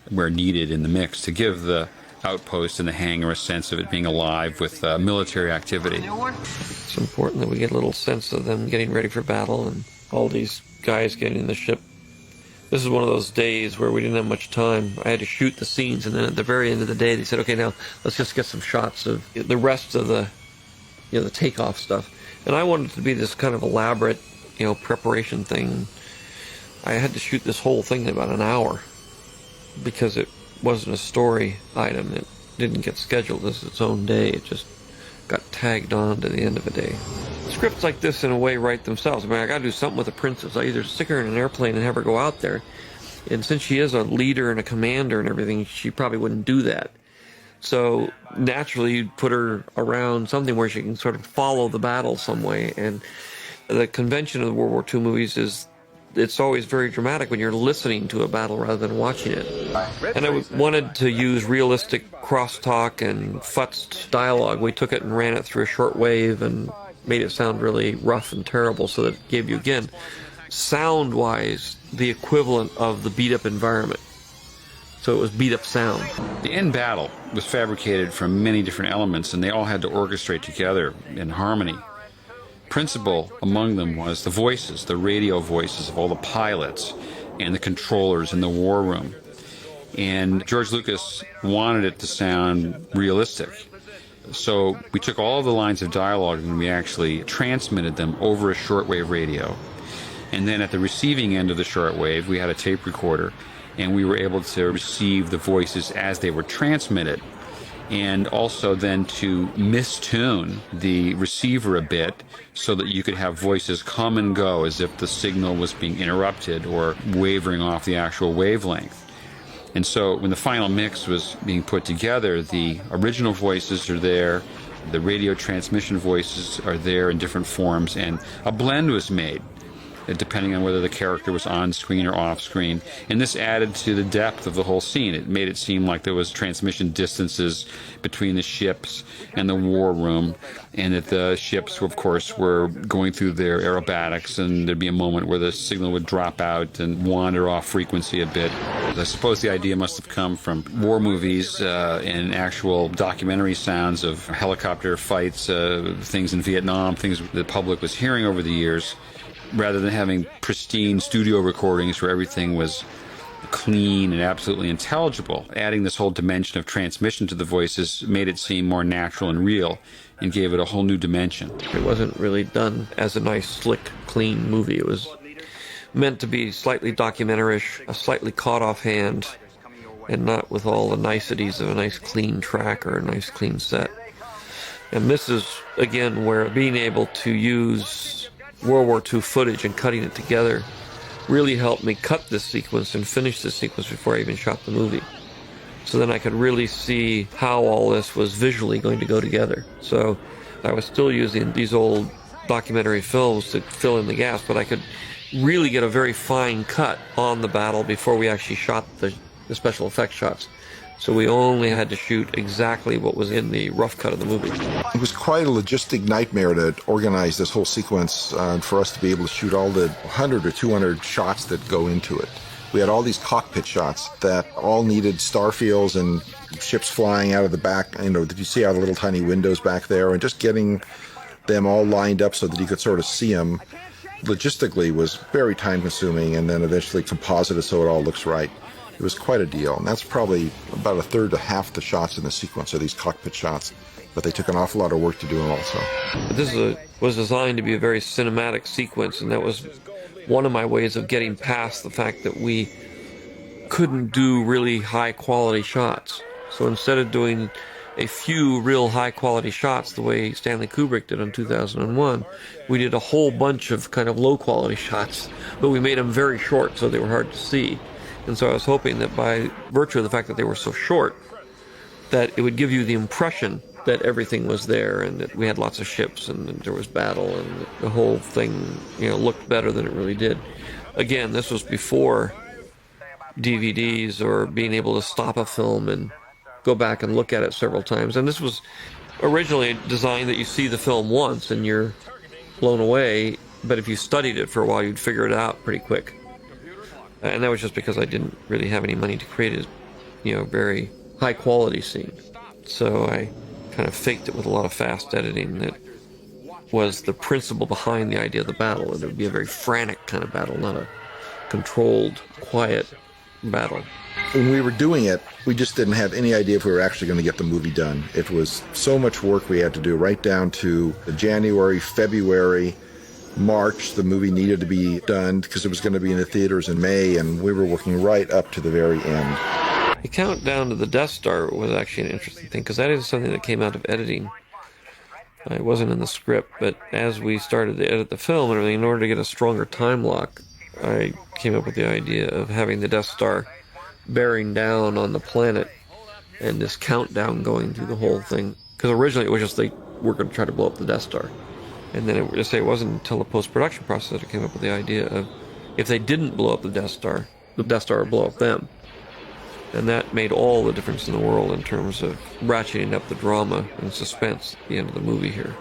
where needed in the mix to give the outpost and the hangar a sense of it being alive with military activity. It's important that we get a little sense of them getting ready for battle and all these guys getting in the ship. This is one of those days where we didn't have much time. I had to shoot the scenes, and then at the very end of the day, they said, okay, now let's just get some shots of the rest of the takeoff stuff. And I wanted it to be this kind of elaborate, preparation thing. I had to shoot this whole thing in about an hour because it wasn't a story item. It didn't get scheduled as its own day. It just got tagged on to the end of a day. Scripts like this, in a way, write themselves. I got to do something with the princess. I either stick her in an airplane and have her go out there, and since she is a leader and a commander and everything, she probably wouldn't do that. So naturally, you'd put her around something where she can sort of follow the battle some way. And the convention of the World War II movies is it's always very dramatic when you're listening to a battle rather than watching it. And I wanted to use realistic crosstalk and futzed dialogue. We took it and ran it through a shortwave and made it sound really rough and terrible, so that it gave you, again, sound-wise, the equivalent of the beat-up environment. So it was beat-up sound. The end battle was fabricated from many different elements, and they all had to orchestrate together in harmony. Principal among them was the voices, the radio voices of all the pilots and the controllers in the war room. And George Lucas wanted it to sound realistic. So we took all of the lines of dialogue and we actually transmitted them over a shortwave radio. And then at the receiving end of the shortwave, we had a tape recorder, and we were able to receive the voices as they were transmitted, and also then to mistune the receiver a bit so that you could have voices come and go as if the signal was being interrupted or wavering off the actual wavelength. And so when the final mix was being put together, the original voices are there, the radio transmission voices are there in different forms, and a blend was made depending on whether the character was on screen or off screen. And this added to the depth of the whole scene. It made it seem like there was transmission distances between the ships and the war room, and that the ships, of course, were going through their aerobatics, and there'd be a moment where the signal would drop out and wander off frequency a bit. I suppose the idea must have come from war movies and actual documentary sounds of helicopter fights, things in Vietnam, things the public was hearing over the years, rather than having pristine studio recordings where everything was clean and absolutely intelligible. Adding this whole dimension of transmission to the voices made it seem more natural and real, and gave it a whole new dimension. It wasn't really done as a nice, slick, clean movie. It was meant to be slightly documentarish, a slightly caught offhand, and not with all the niceties of a nice clean track or a nice clean set. And this is, again, where being able to use World War II footage and cutting it together really helped me cut this sequence and finish this sequence before I even shot the movie. So then I could really see how all this was visually going to go together. So I was still using these old documentary films to fill in the gaps, but I could really get a very fine cut on the battle before we actually shot the special effects shots. So we only had to shoot exactly what was in the rough cut of the movie. It was quite a logistic nightmare to organize this whole sequence for us to be able to shoot all the 100 or 200 shots that go into it. We had all these cockpit shots that all needed star fields and ships flying out of the back, that you see out of little tiny windows back there, and just getting them all lined up so that you could sort of see them logistically was very time consuming, and then eventually composite it so it all looks right. It was quite a deal, and that's probably about a third to half the shots in the sequence are these cockpit shots, but they took an awful lot of work to do them also. But this was designed to be a very cinematic sequence, and that was one of my ways of getting past the fact that we couldn't do really high-quality shots. So instead of doing a few real high-quality shots the way Stanley Kubrick did in 2001, we did a whole bunch of kind of low-quality shots, but we made them very short so they were hard to see. And so I was hoping that by virtue of the fact that they were so short, that it would give you the impression that everything was there and that we had lots of ships and that there was battle and the whole thing, looked better than it really did. Again, this was before DVDs or being able to stop a film and go back and look at it several times. And this was originally designed that you see the film once and you're blown away, but if you studied it for a while, you'd figure it out pretty quick. And that was just because I didn't really have any money to create a very high quality scene. So I kind of faked it with a lot of fast editing. That was the principle behind the idea of the battle. It would be a very frantic kind of battle, not a controlled, quiet battle. When we were doing it, we just didn't have any idea if we were actually going to get the movie done. It was so much work we had to do, right down to January, February, March. The movie needed to be done because it was going to be in the theaters in May, and we were working right up to the very end. The countdown to the Death Star was actually an interesting thing, because that is something that came out of editing. It wasn't in the script, but as we started to edit the film and everything, in order to get a stronger time lock, I came up with the idea of having the Death Star bearing down on the planet and this countdown going through the whole thing. Because originally it was just they were going to try to blow up the Death Star. And then it wasn't until the post-production process that I came up with the idea of if they didn't blow up the Death Star would blow up them. And that made all the difference in the world in terms of ratcheting up the drama and suspense at the end of the movie here.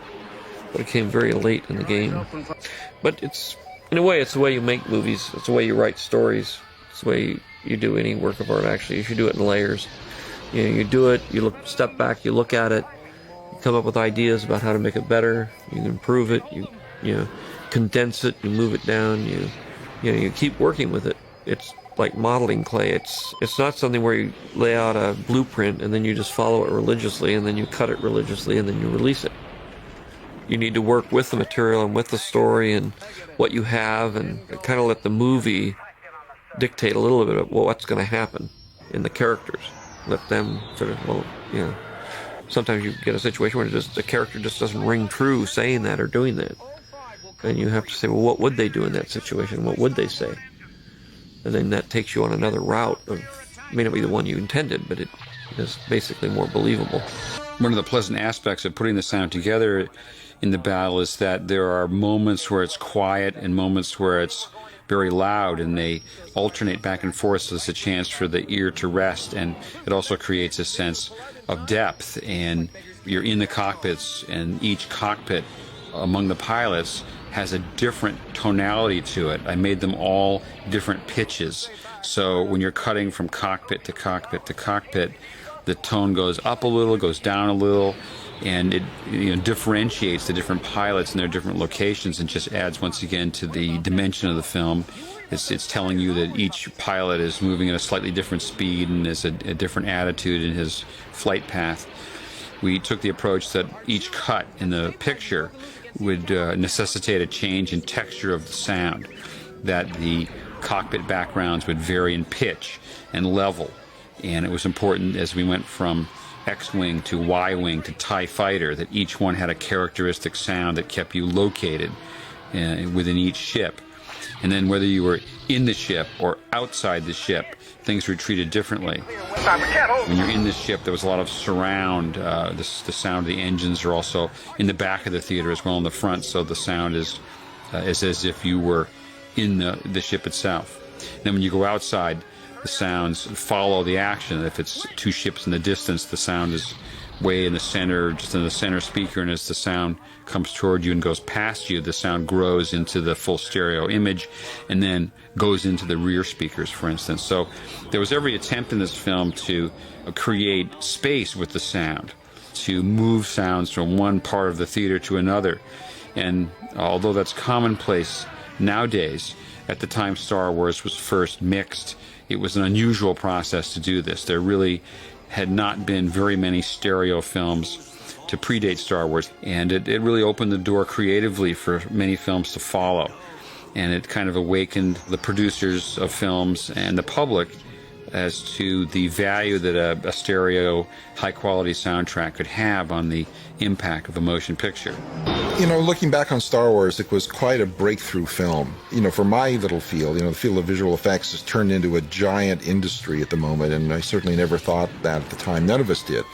But it came very late in the game. But in a way, it's the way you make movies. It's the way you write stories. It's the way you do any work of art, actually. You should do it in layers. You do it, you step back, you look at it, you come up with ideas about how to make it better, you improve it, you condense it, you move it down, you keep working with it. It's like modeling clay. It's not something where you lay out a blueprint and then you just follow it religiously and then you cut it religiously and then you release it. You need to work with the material and with the story and what you have and kind of let the movie dictate a little bit of what's going to happen in the characters. Let them sort of, sometimes you get a situation where the character just doesn't ring true saying that or doing that. And you have to say, well, what would they do in that situation? What would they say? And then that takes you on another route of, may not be the one you intended, but it is basically more believable. One of the pleasant aspects of putting the sound together in the battle is that there are moments where it's quiet and moments where it's very loud, and they alternate back and forth, so there's a chance for the ear to rest, and it also creates a sense of depth. And you're in the cockpits, and each cockpit among the pilots has a different tonality to it. I made them all different pitches, so when you're cutting from cockpit to cockpit to cockpit, the tone goes up a little, goes down a little, and it differentiates the different pilots in their different locations and just adds once again to the dimension of the film. It's telling you that each pilot is moving at a slightly different speed and has a different attitude in his flight path. We took the approach that each cut in the picture would necessitate a change in texture of the sound, that the cockpit backgrounds would vary in pitch and level. And it was important as we went from X-Wing to Y-Wing to TIE Fighter that each one had a characteristic sound that kept you located within each ship. And then whether you were in the ship or outside the ship, things were treated differently. When you're in the ship, there was a lot of surround. The sound of the engines are also in the back of the theater as well in the front, so the sound is as if you were in the ship itself. And then when you go outside, the sounds follow the action. If it's two ships in the distance, the sound is way in the center, just in the center speaker, and as the sound comes toward you and goes past you, the sound grows into the full stereo image and then goes into the rear speakers, for instance. So there was every attempt in this film to create space with the sound, to move sounds from one part of the theater to another. And although that's commonplace nowadays, at the time Star Wars was first mixed It was an unusual process to do this. There really had not been very many stereo films to predate Star Wars, and it really opened the door creatively for many films to follow. And it kind of awakened the producers of films and the public as to the value that a stereo, high-quality soundtrack could have on the impact of a motion picture. You know, looking back on Star Wars, it was quite a breakthrough film. You know, for my little field, the field of visual effects has turned into a giant industry at the moment, and I certainly never thought that at the time. None of us did.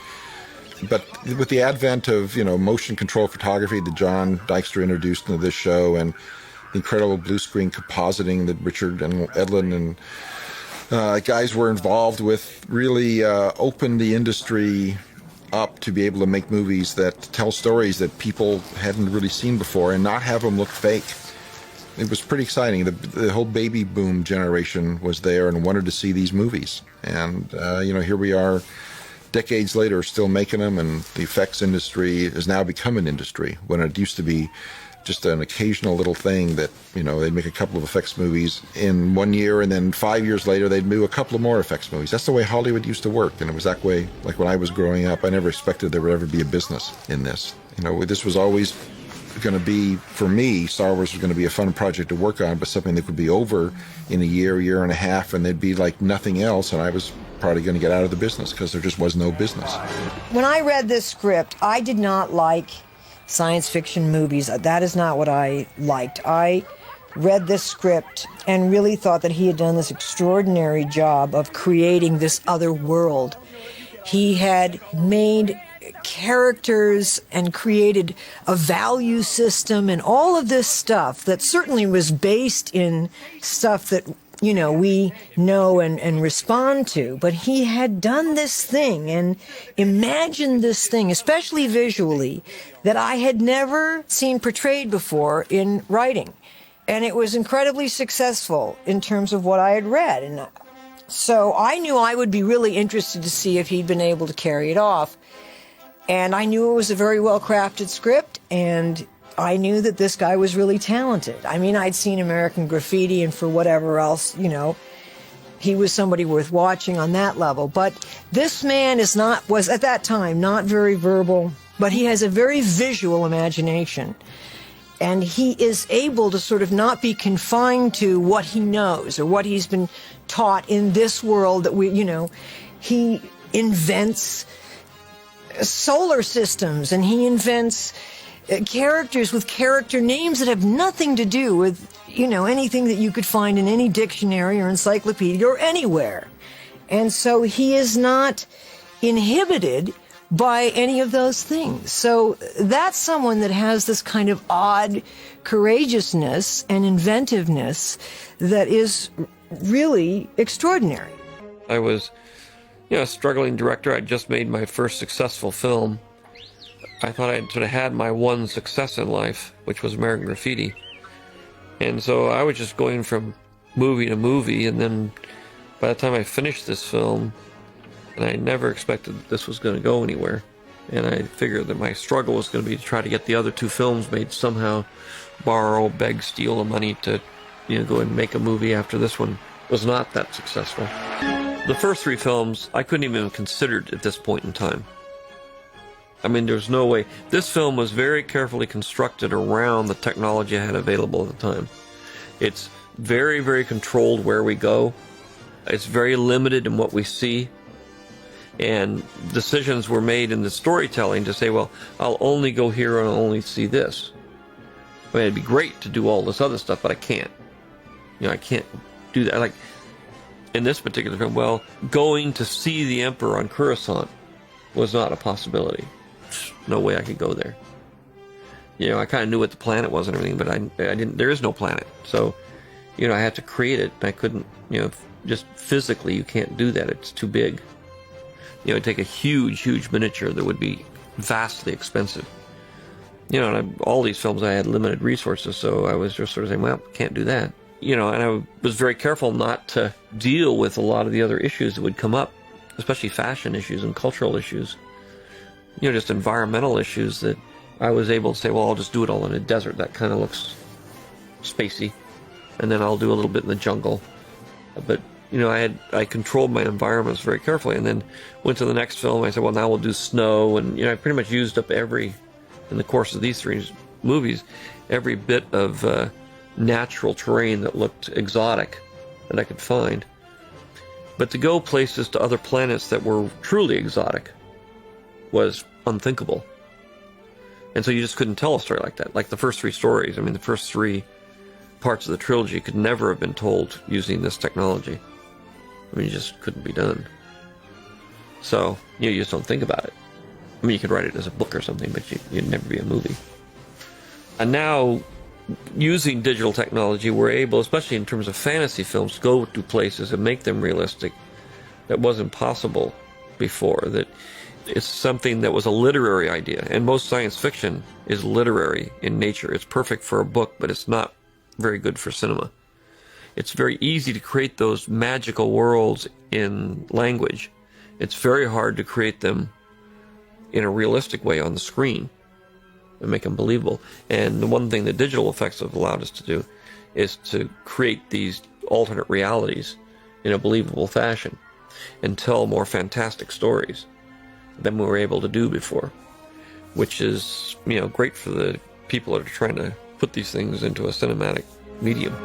But with the advent of, motion control photography that John Dykstra introduced into this show, and the incredible blue screen compositing that Richard and Edlin and guys were involved with, really opened the industry up to be able to make movies that tell stories that people hadn't really seen before and not have them look fake. It was pretty exciting. The whole baby boom generation was there and wanted to see these movies. And, here we are decades later still making them, and the effects industry has now become an industry when it used to be just an occasional little thing that, they'd make a couple of effects movies in 1 year, and then 5 years later they'd do a couple of more effects movies. That's the way Hollywood used to work, and it was that way. Like when I was growing up, I never expected there would ever be a business in this. This was always going to be, for me, Star Wars was going to be a fun project to work on, but something that could be over in a year and a half, and there'd be like nothing else, and I was probably going to get out of the business because there just was no business. When I read this script, I did not like science fiction movies. That is not what I liked. I read this script and really thought that he had done this extraordinary job of creating this other world. He had made characters and created a value system and all of this stuff that certainly was based in stuff that we know and respond to. But he had done this thing and imagined this thing, especially visually, that I had never seen portrayed before in writing. And it was incredibly successful in terms of what I had read. And so I knew I would be really interested to see if he'd been able to carry it off. And I knew it was a very well-crafted script, and I knew that this guy was really talented. I mean, I'd seen American Graffiti, and for whatever else, he was somebody worth watching on that level. But this man was at that time not very verbal, but he has a very visual imagination. And he is able to sort of not be confined to what he knows or what he's been taught in this world that he invents solar systems, and he invents characters with character names that have nothing to do with, anything that you could find in any dictionary or encyclopedia or anywhere. And so he is not inhibited by any of those things. So that's someone that has this kind of odd courageousness and inventiveness that is really extraordinary. I was a struggling director. I'd just made my first successful film. I thought I'd sort of had my one success in life, which was American Graffiti. And so I was just going from movie to movie, and then by the time I finished this film, and I never expected that this was going to go anywhere, and I figured that my struggle was going to be to try to get the other two films made, somehow borrow, beg, steal the money to, go and make a movie after this one was not that successful. The first three films, I couldn't even have considered at this point in time. I mean, there's no way. This film was very carefully constructed around the technology I had available at the time. It's very, very controlled where we go. It's very limited in what we see. And decisions were made in the storytelling to say, well, I'll only go here and I'll only see this. I mean, it'd be great to do all this other stuff, but I can't. I can't do that. Like, in this particular film, well, going to see the Emperor on Coruscant was not a possibility. No way I could go there. I kind of knew what the planet was and everything, but I didn't. There is no planet, so I had to create it. I couldn't. Just physically, you can't do that. It's too big. It'd take a huge miniature that would be vastly expensive. And all these films I had limited resources, so I was just sort of saying, well, can't do that. And I was very careful not to deal with a lot of the other issues that would come up, especially fashion issues and cultural issues. Just environmental issues that I was able to say, well, I'll just do it all in a desert. That kind of looks spacey. And then I'll do a little bit in the jungle. But, I controlled my environments very carefully, and then went to the next film. I said, well, now we'll do snow, and I pretty much used up in the course of these 3 movies, every bit of natural terrain that looked exotic that I could find. But to go places to other planets that were truly exotic was unthinkable. And so you just couldn't tell a story like that. Like the first 3 stories, the first 3 parts of the trilogy could never have been told using this technology. It just couldn't be done. So, you just don't think about it. You could write it as a book or something, but you'd never be a movie. And now, using digital technology, we're able, especially in terms of fantasy films, to go to places and make them realistic that wasn't possible before. That it's something that was a literary idea, and most science fiction is literary in nature. It's perfect for a book, but it's not very good for cinema. It's very easy to create those magical worlds in language. It's very hard to create them in a realistic way on the screen and make them believable. And the one thing that digital effects have allowed us to do is to create these alternate realities in a believable fashion and tell more fantastic stories than we were able to do before, which is, great for the people that are trying to put these things into a cinematic medium.